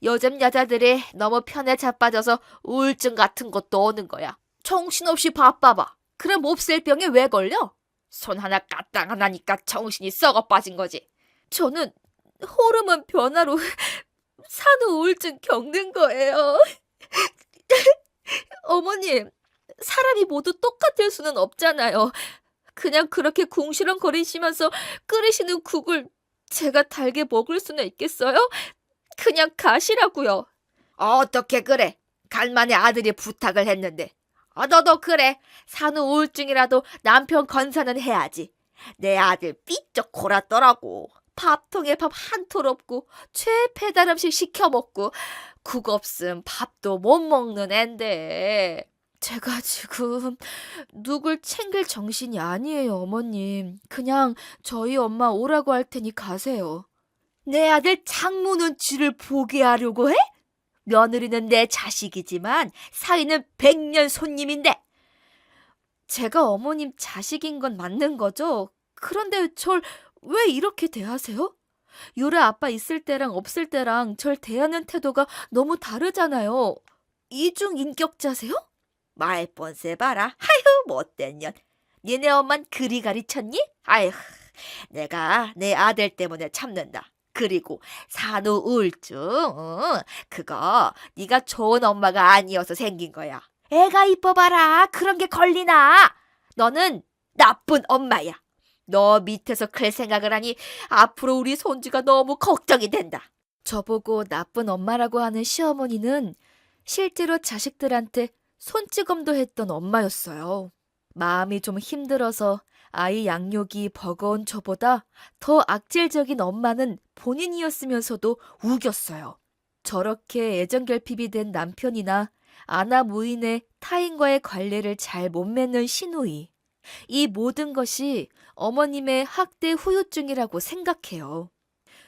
요즘 여자들이 너무 편에 자빠져서 우울증 같은 것도 오는 거야. 정신없이 바빠봐. 그럼 몹쓸 병에 왜 걸려? 손 하나 까딱 안 하니까 정신이 썩어 빠진 거지. 저는 호르몬 변화로 산후 우울증 겪는 거예요. 어머님, 사람이 모두 똑같을 수는 없잖아요. 그냥 그렇게 궁시렁거리시면서 끓이시는 국을 제가 달게 먹을 수는 있겠어요? 그냥 가시라고요. 어떻게 그래? 간만에 아들이 부탁을 했는데. 너도 그래. 산후 우울증이라도 남편 건사는 해야지. 내 아들 삐쩍 골았더라고. 밥통에 밥 한 톨 없고 배달 음식 시켜 먹고 국 없음 밥도 못 먹는 앤데. 제가 지금 누굴 챙길 정신이 아니에요, 어머님. 그냥 저희 엄마 오라고 할 테니 가세요. 내 아들 장모 눈치를 보게 하려고 해? 며느리는 내 자식이지만 사위는 100년 손님인데. 제가 어머님 자식인 건 맞는 거죠? 그런데 절 왜 이렇게 대하세요? 유라 아빠 있을 때랑 없을 때랑 절 대하는 태도가 너무 다르잖아요. 이중 인격자세요? 말뻔세 봐라. 아휴 못된 년. 니네 엄만 그리 가르쳤니? 아휴 내가 내 아들 때문에 참는다. 그리고 산후 우울증 그거 네가 좋은 엄마가 아니어서 생긴 거야. 애가 이뻐봐라. 그런 게 걸리나? 너는 나쁜 엄마야. 너 밑에서 클 생각을 하니 앞으로 우리 손주가 너무 걱정이 된다. 저보고 나쁜 엄마라고 하는 시어머니는 실제로 자식들한테 손찌검도 했던 엄마였어요. 마음이 좀 힘들어서 아이 양육이 버거운 저보다 더 악질적인 엄마는 본인이었으면서도 우겼어요. 저렇게 애정결핍이 된 남편이나 아나무인의 타인과의 관례를 잘 못 맺는 시누이. 이 모든 것이 어머님의 학대 후유증이라고 생각해요.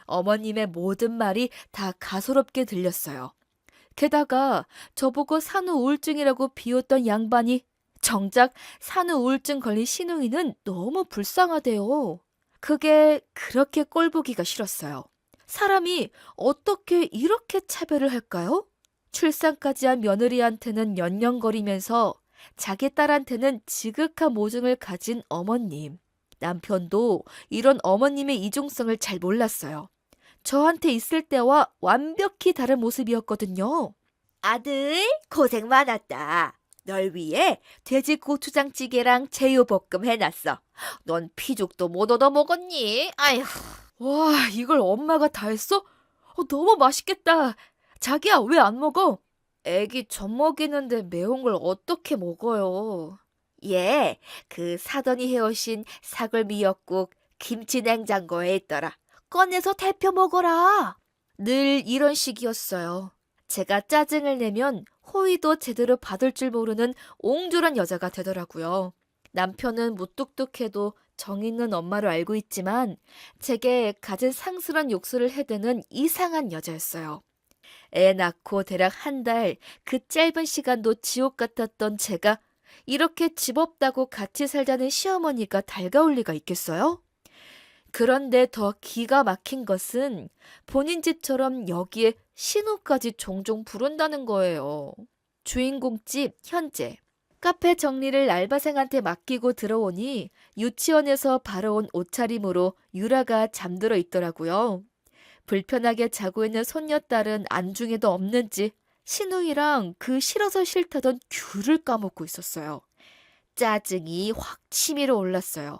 어머님의 모든 말이 다 가소롭게 들렸어요. 게다가 저보고 산후 우울증이라고 비웃던 양반이 정작 산후 우울증 걸린 시누이는 너무 불쌍하대요. 그게 그렇게 꼴보기가 싫었어요. 사람이 어떻게 이렇게 차별을 할까요? 출산까지 한 며느리한테는 연연거리면서 자기 딸한테는 지극한 모증을 가진 어머님. 남편도 이런 어머님의 이중성을 잘 몰랐어요. 저한테 있을 때와 완벽히 다른 모습이었거든요. 아들, 고생 많았다. 널 위해 돼지 고추장찌개랑 제육볶음 해놨어. 넌 피죽도 못 얻어 먹었니? 아휴. 와, 이걸 엄마가 다 했어? 너무 맛있겠다. 자기야, 왜 안 먹어? 애기 젖 먹이는데 매운 걸 어떻게 먹어요? 얘, 그 사돈이 해오신 사골 미역국 김치 냉장고에 있더라. 꺼내서 데펴 먹어라. 늘 이런 식이었어요. 제가 짜증을 내면 호의도 제대로 받을 줄 모르는 옹졸한 여자가 되더라고요. 남편은 무뚝뚝해도 정 있는 엄마로 알고 있지만 제게 가진 상스런 욕설을 해대는 이상한 여자였어요. 애 낳고 대략 한 달, 그 짧은 시간도 지옥 같았던 제가 이렇게 집 없다고 같이 살자는 시어머니가 달가울 리가 있겠어요? 그런데 더 기가 막힌 것은 본인 집처럼 여기에 신호까지 종종 부른다는 거예요. 주인공 집 현재. 카페 정리를 알바생한테 맡기고 들어오니 유치원에서 바로 온 옷차림으로 유라가 잠들어 있더라고요. 불편하게 자고 있는 손녀딸은 안중에도 없는지 신우이랑 그 싫어서 싫다던 귤을 까먹고 있었어요. 짜증이 확 치밀어 올랐어요.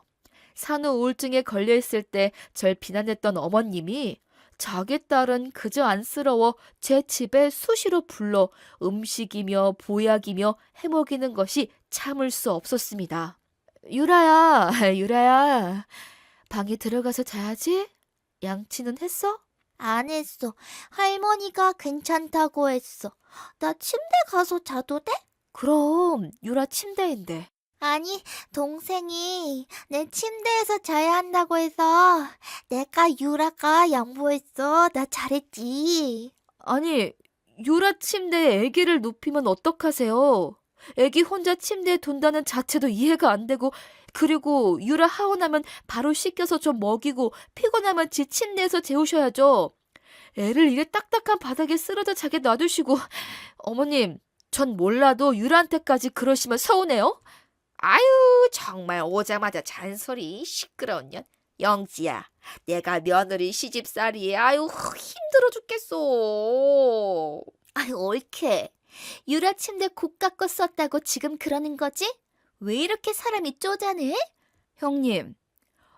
산후 우울증에 걸려있을 때 절 비난했던 어머님이 자기 딸은 그저 안쓰러워 제 집에 수시로 불러 음식이며 보약이며 해먹이는 것이 참을 수 없었습니다. 유라야, 유라야, 방에 들어가서 자야지? 양치는 했어? 안 했어. 할머니가 괜찮다고 했어. 나 침대 가서 자도 돼? 그럼 유라 침대인데. 아니, 동생이 내 침대에서 자야 한다고 해서 내가 유라가 양보했어. 나 잘했지. 아니, 유라 침대에 아기를 눕히면 어떡하세요? 아기 혼자 침대에 둔다는 자체도 이해가 안 되고, 그리고 유라 하원하면 바로 씻겨서 좀 먹이고 피곤하면 지 침대에서 재우셔야죠. 애를 이래 딱딱한 바닥에 쓰러져 자게 놔두시고, 어머님, 전 몰라도 유라한테까지 그러시면 서운해요? 아유, 정말 오자마자 잔소리 시끄러운 년. 영지야, 내가 며느리 시집살이에 아유 힘들어 죽겠어. 아유, 옳게. 유라 침대 고깎고 썼다고 지금 그러는 거지? 왜 이렇게 사람이 쪼잔해? 형님,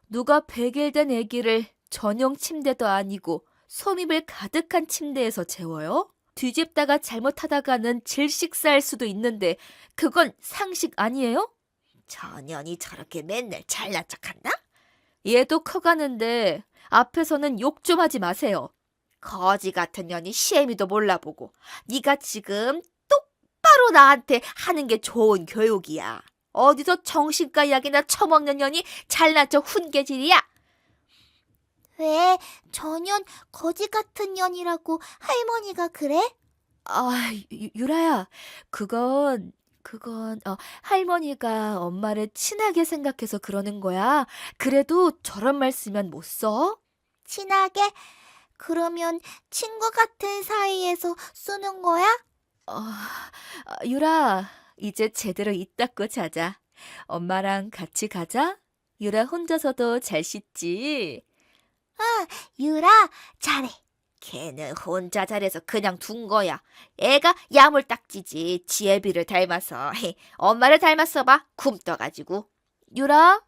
누가 100일 된 아기를 전용 침대도 아니고 솜이불 가득한 침대에서 재워요? 뒤집다가 잘못하다가는 질식사할 수도 있는데 그건 상식 아니에요? 전현이 저렇게 맨날 잘난 척한다? 얘도 커가는데 앞에서는 욕 좀 하지 마세요. 거지 같은 년이 시애미도 몰라보고 네가 지금 똑바로 나한테 하는 게 좋은 교육이야. 어디서 정신과 이야기나 처먹는 년이 잘난 척 훈계질이야. 왜 전현 거지 같은 년이라고 할머니가 그래? 아, 유라야, 그건 할머니가 엄마를 친하게 생각해서 그러는 거야. 그래도 저런 말 쓰면 못 써? 친하게? 그러면 친구 같은 사이에서 쓰는 거야? 유라, 이제 제대로 입 닦고 자자. 엄마랑 같이 가자. 유라 혼자서도 잘 씻지? 유라, 잘해. 걔는 혼자 잘해서 그냥 둔 거야. 애가 야물딱지지. 지혜비를 닮아서. 엄마를 닮았어 봐. 굼떠가지고. 유라,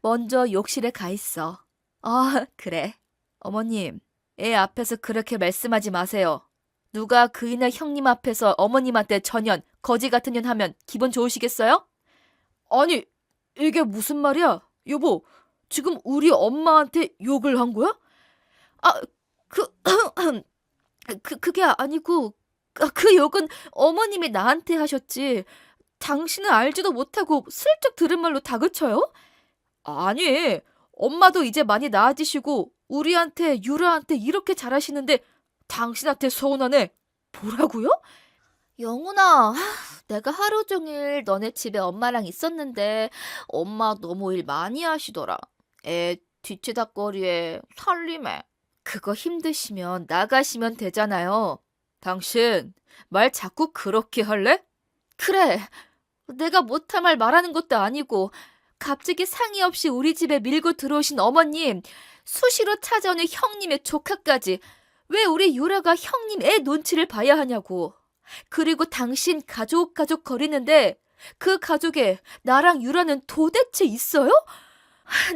먼저 욕실에 가 있어. 아, 그래. 어머님, 애 앞에서 그렇게 말씀하지 마세요. 누가 그이나 형님 앞에서 어머님한테 전현, 거지 같은 년 하면 기분 좋으시겠어요? 아니, 이게 무슨 말이야? 여보, 지금 우리 엄마한테 욕을 한 거야? 아, 그게 아니고, 그 욕은 어머님이 나한테 하셨지. 당신은 알지도 못하고 슬쩍 들은 말로 다그쳐요? 아니, 엄마도 이제 많이 나아지시고 우리한테 유라한테 이렇게 잘하시는데 당신한테 서운하네. 뭐라고요? 영훈아, 내가 하루 종일 너네 집에 엄마랑 있었는데 엄마 너무 일 많이 하시더라. 애 뒤치다꺼리에 살림에. 그거 힘드시면 나가시면 되잖아요. 당신 말 자꾸 그렇게 할래? 그래. 내가 못할 말 말하는 것도 아니고 갑자기 상의 없이 우리 집에 밀고 들어오신 어머님, 수시로 찾아오는 형님의 조카까지 왜 우리 유라가 형님 애 눈치를 봐야 하냐고. 그리고 당신 가족 거리는데 그 가족에 나랑 유라는 도대체 있어요?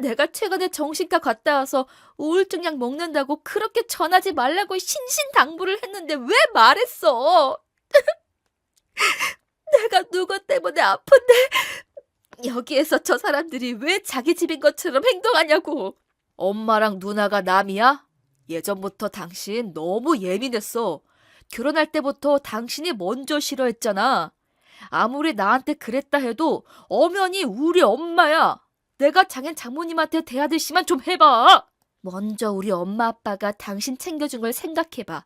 내가 최근에 정신과 갔다 와서 우울증 약 먹는다고 그렇게 전하지 말라고 신신당부를 했는데 왜 말했어? 내가 누구 때문에 아픈데 여기에서 저 사람들이 왜 자기 집인 것처럼 행동하냐고. 엄마랑 누나가 남이야? 예전부터 당신 너무 예민했어. 결혼할 때부터 당신이 먼저 싫어했잖아. 아무리 나한테 그랬다 해도 엄연히 우리 엄마야. 내가 장인 장모님한테 대하듯이만 좀 해봐. 먼저 우리 엄마 아빠가 당신 챙겨준 걸 생각해봐.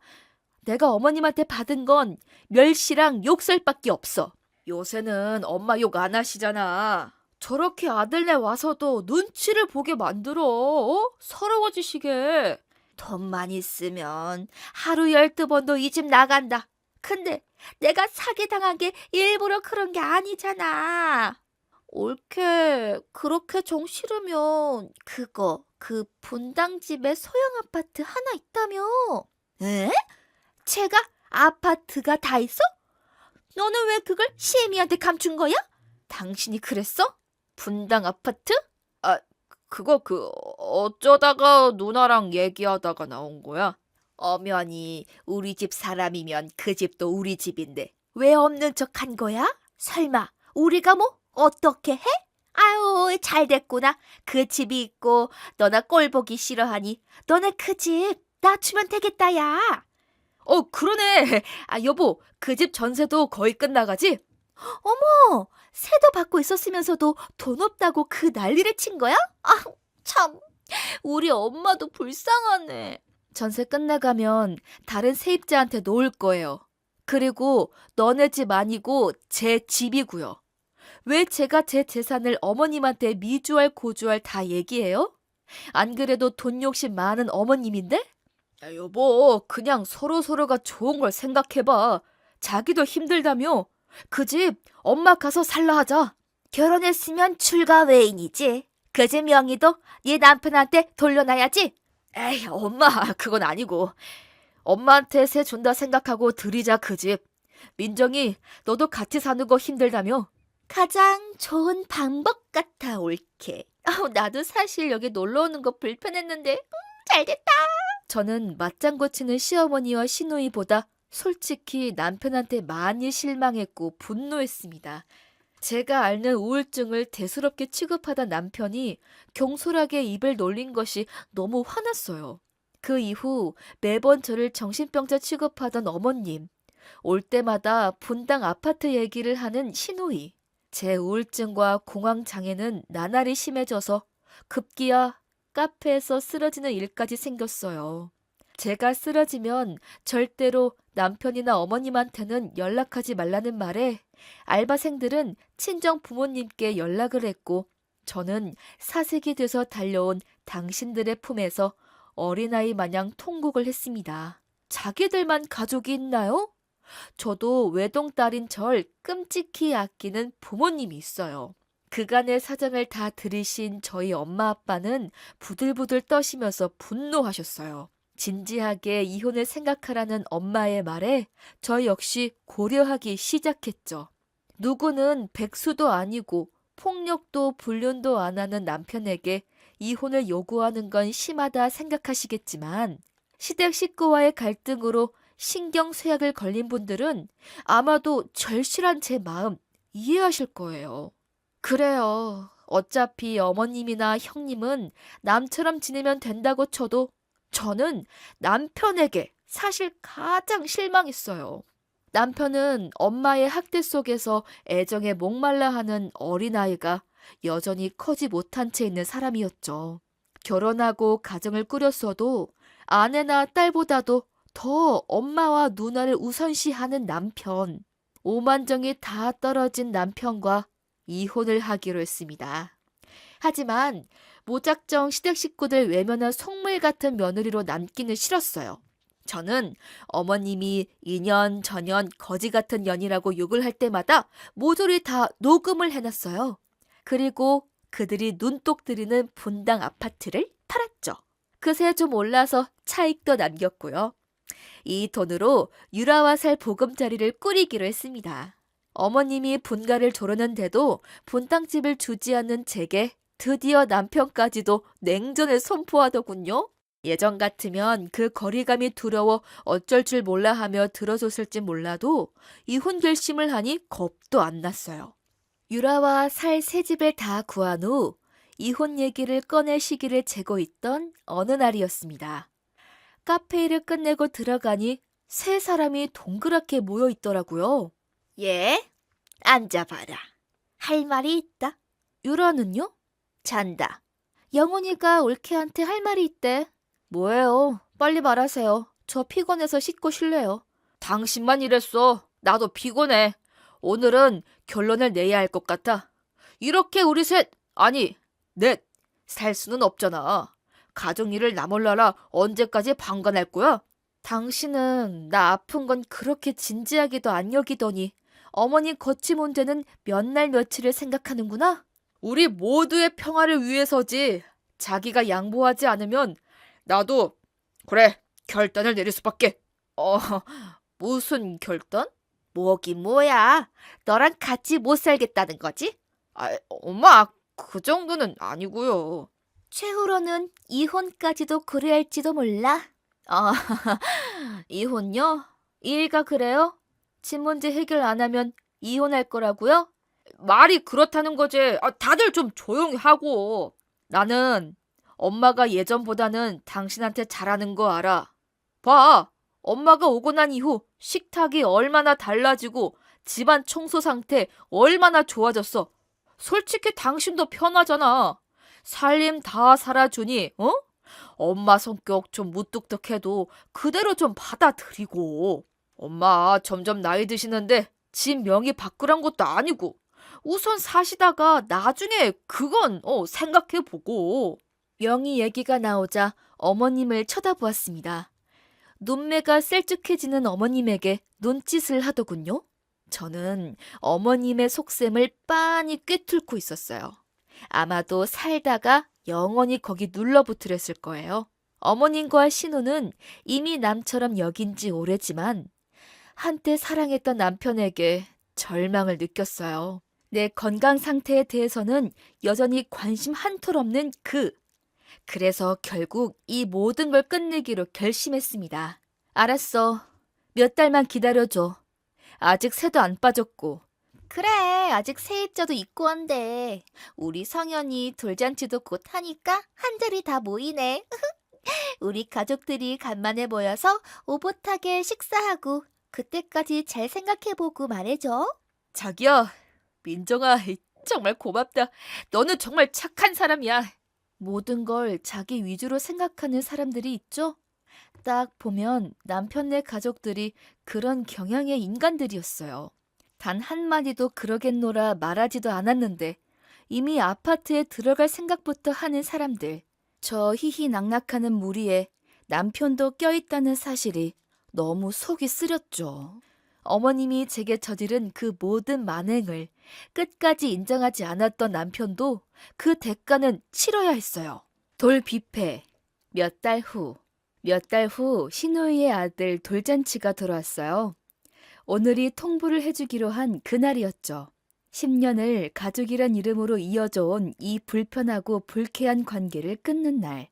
내가 어머님한테 받은 건 멸시랑 욕설밖에 없어. 요새는 엄마 욕 안 하시잖아. 저렇게 아들네 와서도 눈치를 보게 만들어. 어? 서러워지시게. 돈만 있으면 하루 12번도 이 집 나간다. 근데 내가 사기당한 게 일부러 그런 게 아니잖아. 옳게 그렇게 정 싫으면 그 분당집에 소형 아파트 하나 있다며. 에? 제가 아파트가 다 있어? 너는 왜 그걸 시애미한테 감춘 거야? 당신이 그랬어? 분당 아파트? 그거 어쩌다가 누나랑 얘기하다가 나온 거야. 엄연히 우리 집 사람이면 그 집도 우리 집인데 왜 없는 척 한 거야? 설마 우리가 뭐 어떻게 해? 아유, 잘 됐구나. 그 집이 있고 너나 꼴 보기 싫어하니 너네 그 집 낮추면 되겠다, 야. 그러네. 여보, 그 집 전세도 거의 끝나가지? 어머, 세도 받고 있었으면서도 돈 없다고 그 난리를 친 거야? 아, 참. 우리 엄마도 불쌍하네. 전세 끝나가면 다른 세입자한테 놓을 거예요. 그리고 너네 집 아니고 제 집이고요. 왜 제가 제 재산을 어머님한테 미주알 고주알 다 얘기해요? 안 그래도 돈 욕심 많은 어머님인데? 야, 여보, 그냥 서로가 좋은 걸 생각해봐. 자기도 힘들다며. 그 집 엄마 가서 살라 하자. 결혼했으면 출가 외인이지. 그 집 명의도 네 남편한테 돌려놔야지. 에이, 엄마, 그건 아니고. 엄마한테 세 준다 생각하고 드리자, 그 집. 민정이, 너도 같이 사는 거 힘들다며? 가장 좋은 방법 같아, 옳게. 나도 사실 여기 놀러 오는 거 불편했는데 잘됐다. 저는 맞장구 치는 시어머니와 시누이보다 솔직히 남편한테 많이 실망했고 분노했습니다. 제가 앓는 우울증을 대수롭게 취급하던 남편이 경솔하게 입을 놀린 것이 너무 화났어요. 그 이후 매번 저를 정신병자 취급하던 어머님, 올 때마다 분당 아파트 얘기를 하는 시누이, 제 우울증과 공황장애는 나날이 심해져서 급기야 카페에서 쓰러지는 일까지 생겼어요. 제가 쓰러지면 절대로 남편이나 어머님한테는 연락하지 말라는 말에 알바생들은 친정 부모님께 연락을 했고 저는 사색이 돼서 달려온 당신들의 품에서 어린아이 마냥 통곡을 했습니다. 자기들만 가족이 있나요? 저도 외동딸인 절 끔찍히 아끼는 부모님이 있어요. 그간의 사정을 다 들으신 저희 엄마 아빠는 부들부들 떠시면서 분노하셨어요. 진지하게 이혼을 생각하라는 엄마의 말에 저 역시 고려하기 시작했죠. 누구는 백수도 아니고 폭력도 불륜도 안 하는 남편에게 이혼을 요구하는 건 심하다 생각하시겠지만 시댁 식구와의 갈등으로 신경쇠약을 걸린 분들은 아마도 절실한 제 마음 이해하실 거예요. 그래요. 어차피 어머님이나 형님은 남처럼 지내면 된다고 쳐도 저는 남편에게 사실 가장 실망했어요. 남편은 엄마의 학대 속에서 애정에 목말라 하는 어린아이가 여전히 커지 못한 채 있는 사람이었죠. 결혼하고 가정을 꾸렸어도 아내나 딸보다도 더 엄마와 누나를 우선시하는 남편. 오만정이 다 떨어진 남편과 이혼을 하기로 했습니다. 하지만 무작정 시댁 식구들 외면한 속물 같은 며느리로 남기는 싫었어요. 저는 어머님이 인연, 전연, 거지 같은 년이라고 욕을 할 때마다 모조리 다 녹음을 해놨어요. 그리고 그들이 눈독 들이는 분당 아파트를 팔았죠. 그새 좀 올라서 차익도 남겼고요. 이 돈으로 유라와 살 보금자리를 꾸리기로 했습니다. 어머님이 분가를 조르는데도 분당집을 주지 않는 제게 드디어 남편까지도 냉전을 선포하더군요. 예전 같으면 그 거리감이 두려워 어쩔 줄 몰라 하며 들어줬을지 몰라도 이혼 결심을 하니 겁도 안 났어요. 유라와 살 새 집을 다 구한 후 이혼 얘기를 꺼낼 시기를 재고 있던 어느 날이었습니다. 카페일을 끝내고 들어가니 세 사람이 동그랗게 모여 있더라고요. 예, 앉아봐라. 할 말이 있다. 유라는요? 잔다. 영훈이가 올케한테 할 말이 있대. 뭐예요? 빨리 말하세요. 저 피곤해서 씻고 쉴래요. 당신만 이랬어. 나도 피곤해. 오늘은 결론을 내야 할 것 같아. 이렇게 우리 셋, 아니, 넷, 살 수는 없잖아. 가족 일을 나 몰라라 언제까지 방관할 거야? 당신은 나 아픈 건 그렇게 진지하게도 안 여기더니 어머니 거치 문제는 몇 날 며칠을 생각하는구나? 우리 모두의 평화를 위해서지. 자기가 양보하지 않으면 나도 그래 결단을 내릴 수밖에. 무슨 결단? 뭐긴 뭐야. 너랑 같이 못 살겠다는 거지? 엄마 그 정도는 아니고요. 최후로는 이혼까지도 고려할지도 몰라. 이혼요? 이 일가 그래요? 집 문제 해결 안 하면 이혼할 거라고요? 말이 그렇다는 거지. 다들 좀 조용히 하고. 나는 엄마가 예전보다는 당신한테 잘하는 거 알아. 봐. 엄마가 오고 난 이후 식탁이 얼마나 달라지고 집안 청소 상태 얼마나 좋아졌어. 솔직히 당신도 편하잖아. 살림 다 살아주니, 어? 엄마 성격 좀 무뚝뚝해도 그대로 좀 받아들이고. 엄마 점점 나이 드시는데 집 명의 바꾸란 것도 아니고 우선 사시다가 나중에 그건 생각해보고. 명의 얘기가 나오자 어머님을 쳐다보았습니다. 눈매가 셀쭉해지는 어머님에게 눈짓을 하더군요. 저는 어머님의 속셈을 빤히 꿰뚫고 있었어요. 아마도 살다가 영원히 거기 눌러붙으렸을 거예요. 어머님과 신우는 이미 남처럼 여긴 지 오래지만 한때 사랑했던 남편에게 절망을 느꼈어요. 내 건강 상태에 대해서는 여전히 관심 한 톨 없는 그래서 결국 이 모든 걸 끝내기로 결심했습니다. 알았어. 몇 달만 기다려줘. 아직 새도 안 빠졌고. 그래, 아직 세입자도 있고 한데 우리 성현이 돌잔치도 곧 하니까 한자리 다 모이네. 우리 가족들이 간만에 모여서 오붓하게 식사하고 그때까지 잘 생각해보고 말해줘. 자기야, 민정아, 정말 고맙다. 너는 정말 착한 사람이야. 모든 걸 자기 위주로 생각하는 사람들이 있죠? 딱 보면 남편네 가족들이 그런 경향의 인간들이었어요. 단 한마디도 그러겠노라 말하지도 않았는데 이미 아파트에 들어갈 생각부터 하는 사람들. 저 희희낙낙하는 무리에 남편도 껴있다는 사실이 너무 속이 쓰렸죠. 어머님이 제게 저지른 그 모든 만행을 끝까지 인정하지 않았던 남편도 그 대가는 치러야 했어요. 돌뷔페. 몇 달 후 신우이의 아들 돌잔치가 돌아왔어요. 오늘이 통보를 해주기로 한 그날이었죠. 10년을 가족이란 이름으로 이어져 온 이 불편하고 불쾌한 관계를 끊는 날.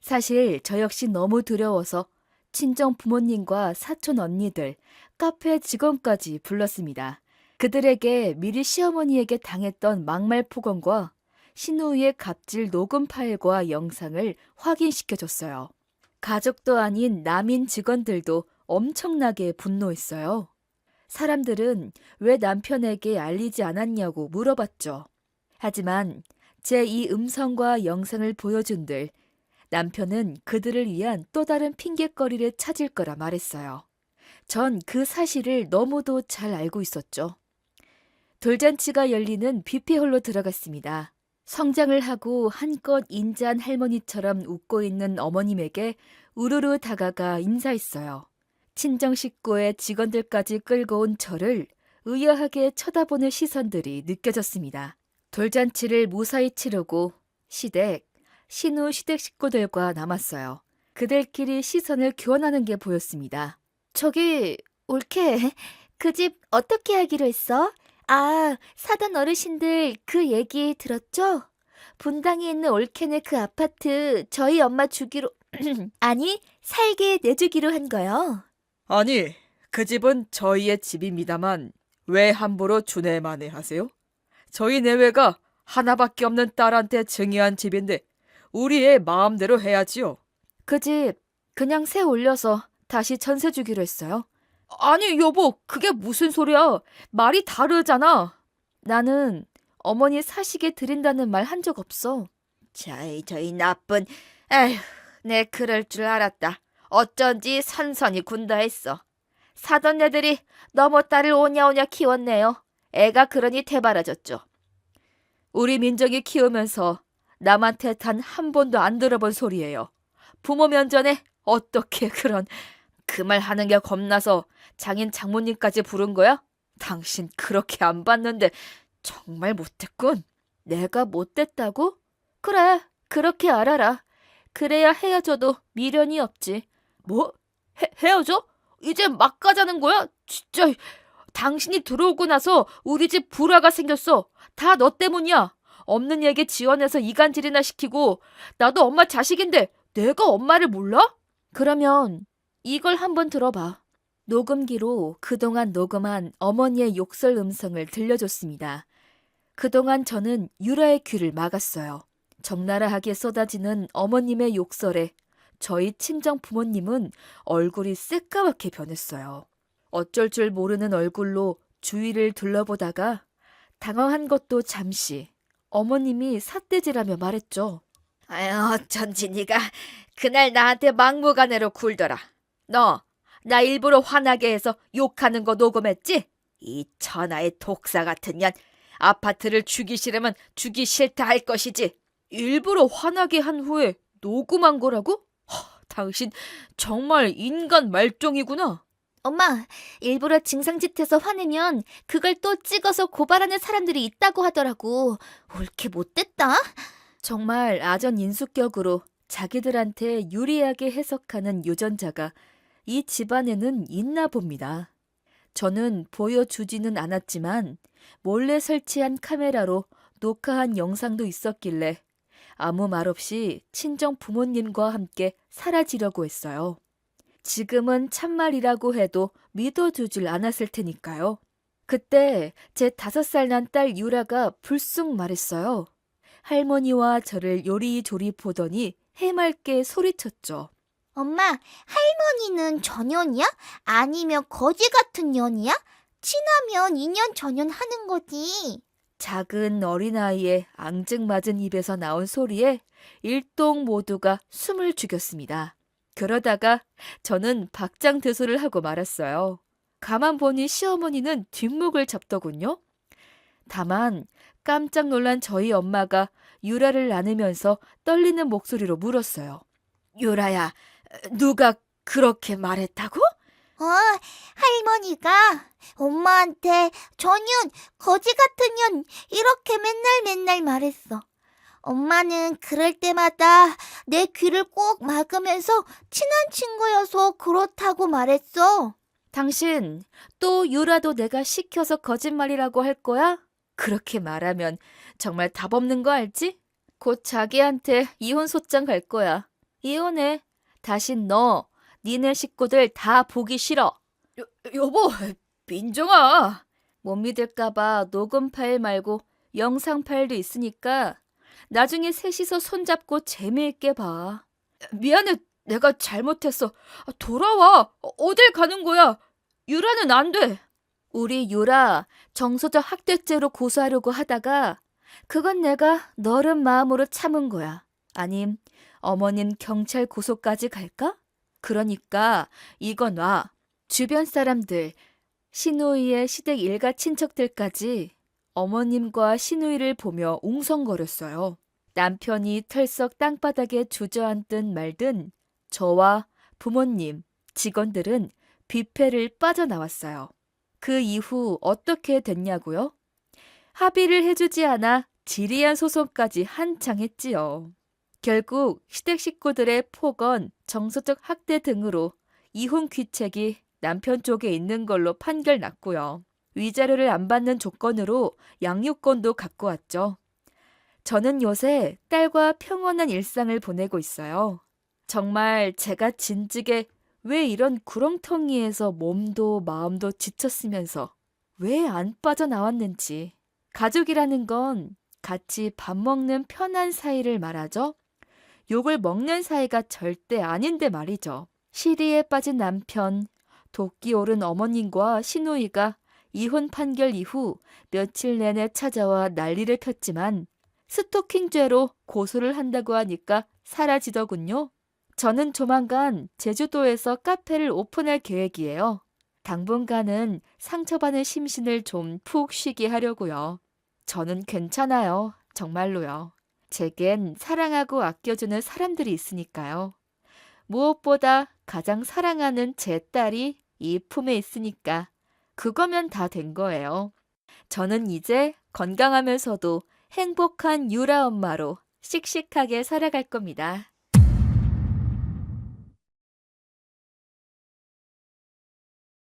사실 저 역시 너무 두려워서 친정 부모님과 사촌 언니들, 카페 직원까지 불렀습니다. 그들에게 미리 시어머니에게 당했던 막말 폭언과 신우이의 갑질 녹음 파일과 영상을 확인시켜줬어요. 가족도 아닌 남인 직원들도 엄청나게 분노했어요. 사람들은 왜 남편에게 알리지 않았냐고 물어봤죠. 하지만 제 이 음성과 영상을 보여준들 남편은 그들을 위한 또 다른 핑곗거리를 찾을 거라 말했어요. 전 그 사실을 너무도 잘 알고 있었죠. 돌잔치가 열리는 뷔페홀로 들어갔습니다. 성장을 하고 한껏 인자한 할머니처럼 웃고 있는 어머님에게 우르르 다가가 인사했어요. 친정 식구의 직원들까지 끌고 온 저를 의아하게 쳐다보는 시선들이 느껴졌습니다. 돌잔치를 무사히 치르고 신우 시댁 식구들과 남았어요. 그들끼리 시선을 교환하는 게 보였습니다. 저기, 올케, 그 집 어떻게 하기로 했어? 아, 사돈 어르신들 그 얘기 들었죠? 분당에 있는 올케네 그 아파트 저희 엄마 주기로, 아니, 살게 내주기로 한 거요. 아니, 그 집은 저희의 집입니다만 왜 함부로 주네마네 하세요? 저희 내외가 하나밖에 없는 딸한테 증여한 집인데 우리의 마음대로 해야지요. 그 집 그냥 새 올려서 다시 전세 주기로 했어요. 아니, 여보, 그게 무슨 소리야? 말이 다르잖아. 나는 어머니 사시게 드린다는 말 한 적 없어. 저희 나쁜, 에휴, 내 그럴 줄 알았다. 어쩐지 선선이 군다 했어. 사돈 네들이 너무 딸을 오냐오냐 키웠네요. 애가 그러니 대바라졌죠. 우리 민정이 키우면서 남한테 단 한 번도 안 들어본 소리예요. 부모 면전에 어떻게 그런... 그 말 하는 게 겁나서 장인 장모님까지 부른 거야? 당신 그렇게 안 봤는데 정말 못됐군. 내가 못됐다고? 그래, 그렇게 알아라. 그래야 헤어져도 미련이 없지. 뭐? 헤어져? 이제 막 가자는 거야? 진짜 당신이 들어오고 나서 우리 집 불화가 생겼어. 다 너 때문이야. 없는 얘기 지어내서 이간질이나 시키고 나도 엄마 자식인데 내가 엄마를 몰라? 그러면 이걸 한번 들어봐. 녹음기로 그동안 녹음한 어머니의 욕설 음성을 들려줬습니다. 그동안 저는 유라의 귀를 막았어요. 적나라하게 쏟아지는 어머님의 욕설에 저희 친정 부모님은 얼굴이 새까맣게 변했어요. 어쩔 줄 모르는 얼굴로 주위를 둘러보다가 당황한 것도 잠시 어머님이 삿대질하며 말했죠. 아유, 어쩐지 네가 그날 나한테 막무가내로 굴더라. 너, 나 일부러 화나게 해서 욕하는 거 녹음했지? 이 천하의 독사 같은 년, 아파트를 주기 싫으면 주기 싫다 할 것이지. 일부러 화나게 한 후에 녹음한 거라고? 당신 정말 인간 말종이구나. 엄마, 일부러 증상짓해서 화내면 그걸 또 찍어서 고발하는 사람들이 있다고 하더라고. 옳게 못됐다? 정말 아전인수격으로 자기들한테 유리하게 해석하는 유전자가 이 집안에는 있나 봅니다. 저는 보여주지는 않았지만 몰래 설치한 카메라로 녹화한 영상도 있었길래 아무 말 없이 친정 부모님과 함께 사라지려고 했어요. 지금은 참말이라고 해도 믿어주질 않았을 테니까요. 그때 제 5살 난 딸 유라가 불쑥 말했어요. 할머니와 저를 요리조리 보더니 해맑게 소리쳤죠. 엄마, 할머니는 전연이야? 아니면 거지 같은 년이야? 친하면 2년 전연 하는 거지. 작은 어린아이의 앙증맞은 입에서 나온 소리에 일동 모두가 숨을 죽였습니다. 그러다가 저는 박장대소를 하고 말았어요. 가만 보니 시어머니는 뒷목을 잡더군요. 다만 깜짝 놀란 저희 엄마가 유라를 안으면서 떨리는 목소리로 물었어요. 유라야, 누가 그렇게 말했다고? 할머니가 엄마한테 전윤, 거지 같은 년 이렇게 맨날 말했어. 엄마는 그럴 때마다 내 귀를 꼭 막으면서 친한 친구여서 그렇다고 말했어. 당신 또 유라도 내가 시켜서 거짓말이라고 할 거야? 그렇게 말하면 정말 답 없는 거 알지? 곧 자기한테 이혼 소장 갈 거야. 이혼해. 다신 너, 니네 식구들 다 보기 싫어. 여보, 민정아. 못 믿을까봐 녹음 파일 말고 영상 파일도 있으니까 나중에 셋이서 손잡고 재미있게 봐. 미안해, 내가 잘못했어. 돌아와. 어딜 가는 거야? 유라는 안 돼. 우리 유라 정서적 학대죄로 고소하려고 하다가 그건 내가 너른 마음으로 참은 거야. 아님 어머님 경찰 고소까지 갈까? 그러니까 이거 놔. 주변 사람들, 시누이의 시댁 일가 친척들까지 어머님과 시누이를 보며 웅성거렸어요. 남편이 털썩 땅바닥에 주저앉든 말든 저와 부모님, 직원들은 뷔페를 빠져나왔어요. 그 이후 어떻게 됐냐고요? 합의를 해주지 않아 지리한 소송까지 한창 했지요. 결국 시댁 식구들의 폭언, 정서적 학대 등으로 이혼 귀책이 남편 쪽에 있는 걸로 판결 났고요. 위자료를 안 받는 조건으로 양육권도 갖고 왔죠. 저는 요새 딸과 평온한 일상을 보내고 있어요. 정말 제가 진즉에 왜 이런 구렁텅이에서 몸도 마음도 지쳤으면서 왜 안 빠져나왔는지. 가족이라는 건 같이 밥 먹는 편한 사이를 말하죠. 욕을 먹는 사이가 절대 아닌데 말이죠. 시리에 빠진 남편, 도끼 오른 어머님과 시누이가 이혼 판결 이후 며칠 내내 찾아와 난리를 폈지만 스토킹죄로 고소를 한다고 하니까 사라지더군요. 저는 조만간 제주도에서 카페를 오픈할 계획이에요. 당분간은 상처받은 심신을 좀 푹 쉬게 하려고요. 저는 괜찮아요. 정말로요. 제겐 사랑하고 아껴주는 사람들이 있으니까요. 무엇보다 가장 사랑하는 제 딸이 이 품에 있으니까 그거면 다 된 거예요. 저는 이제 건강하면서도 행복한 유라 엄마로 씩씩하게 살아갈 겁니다.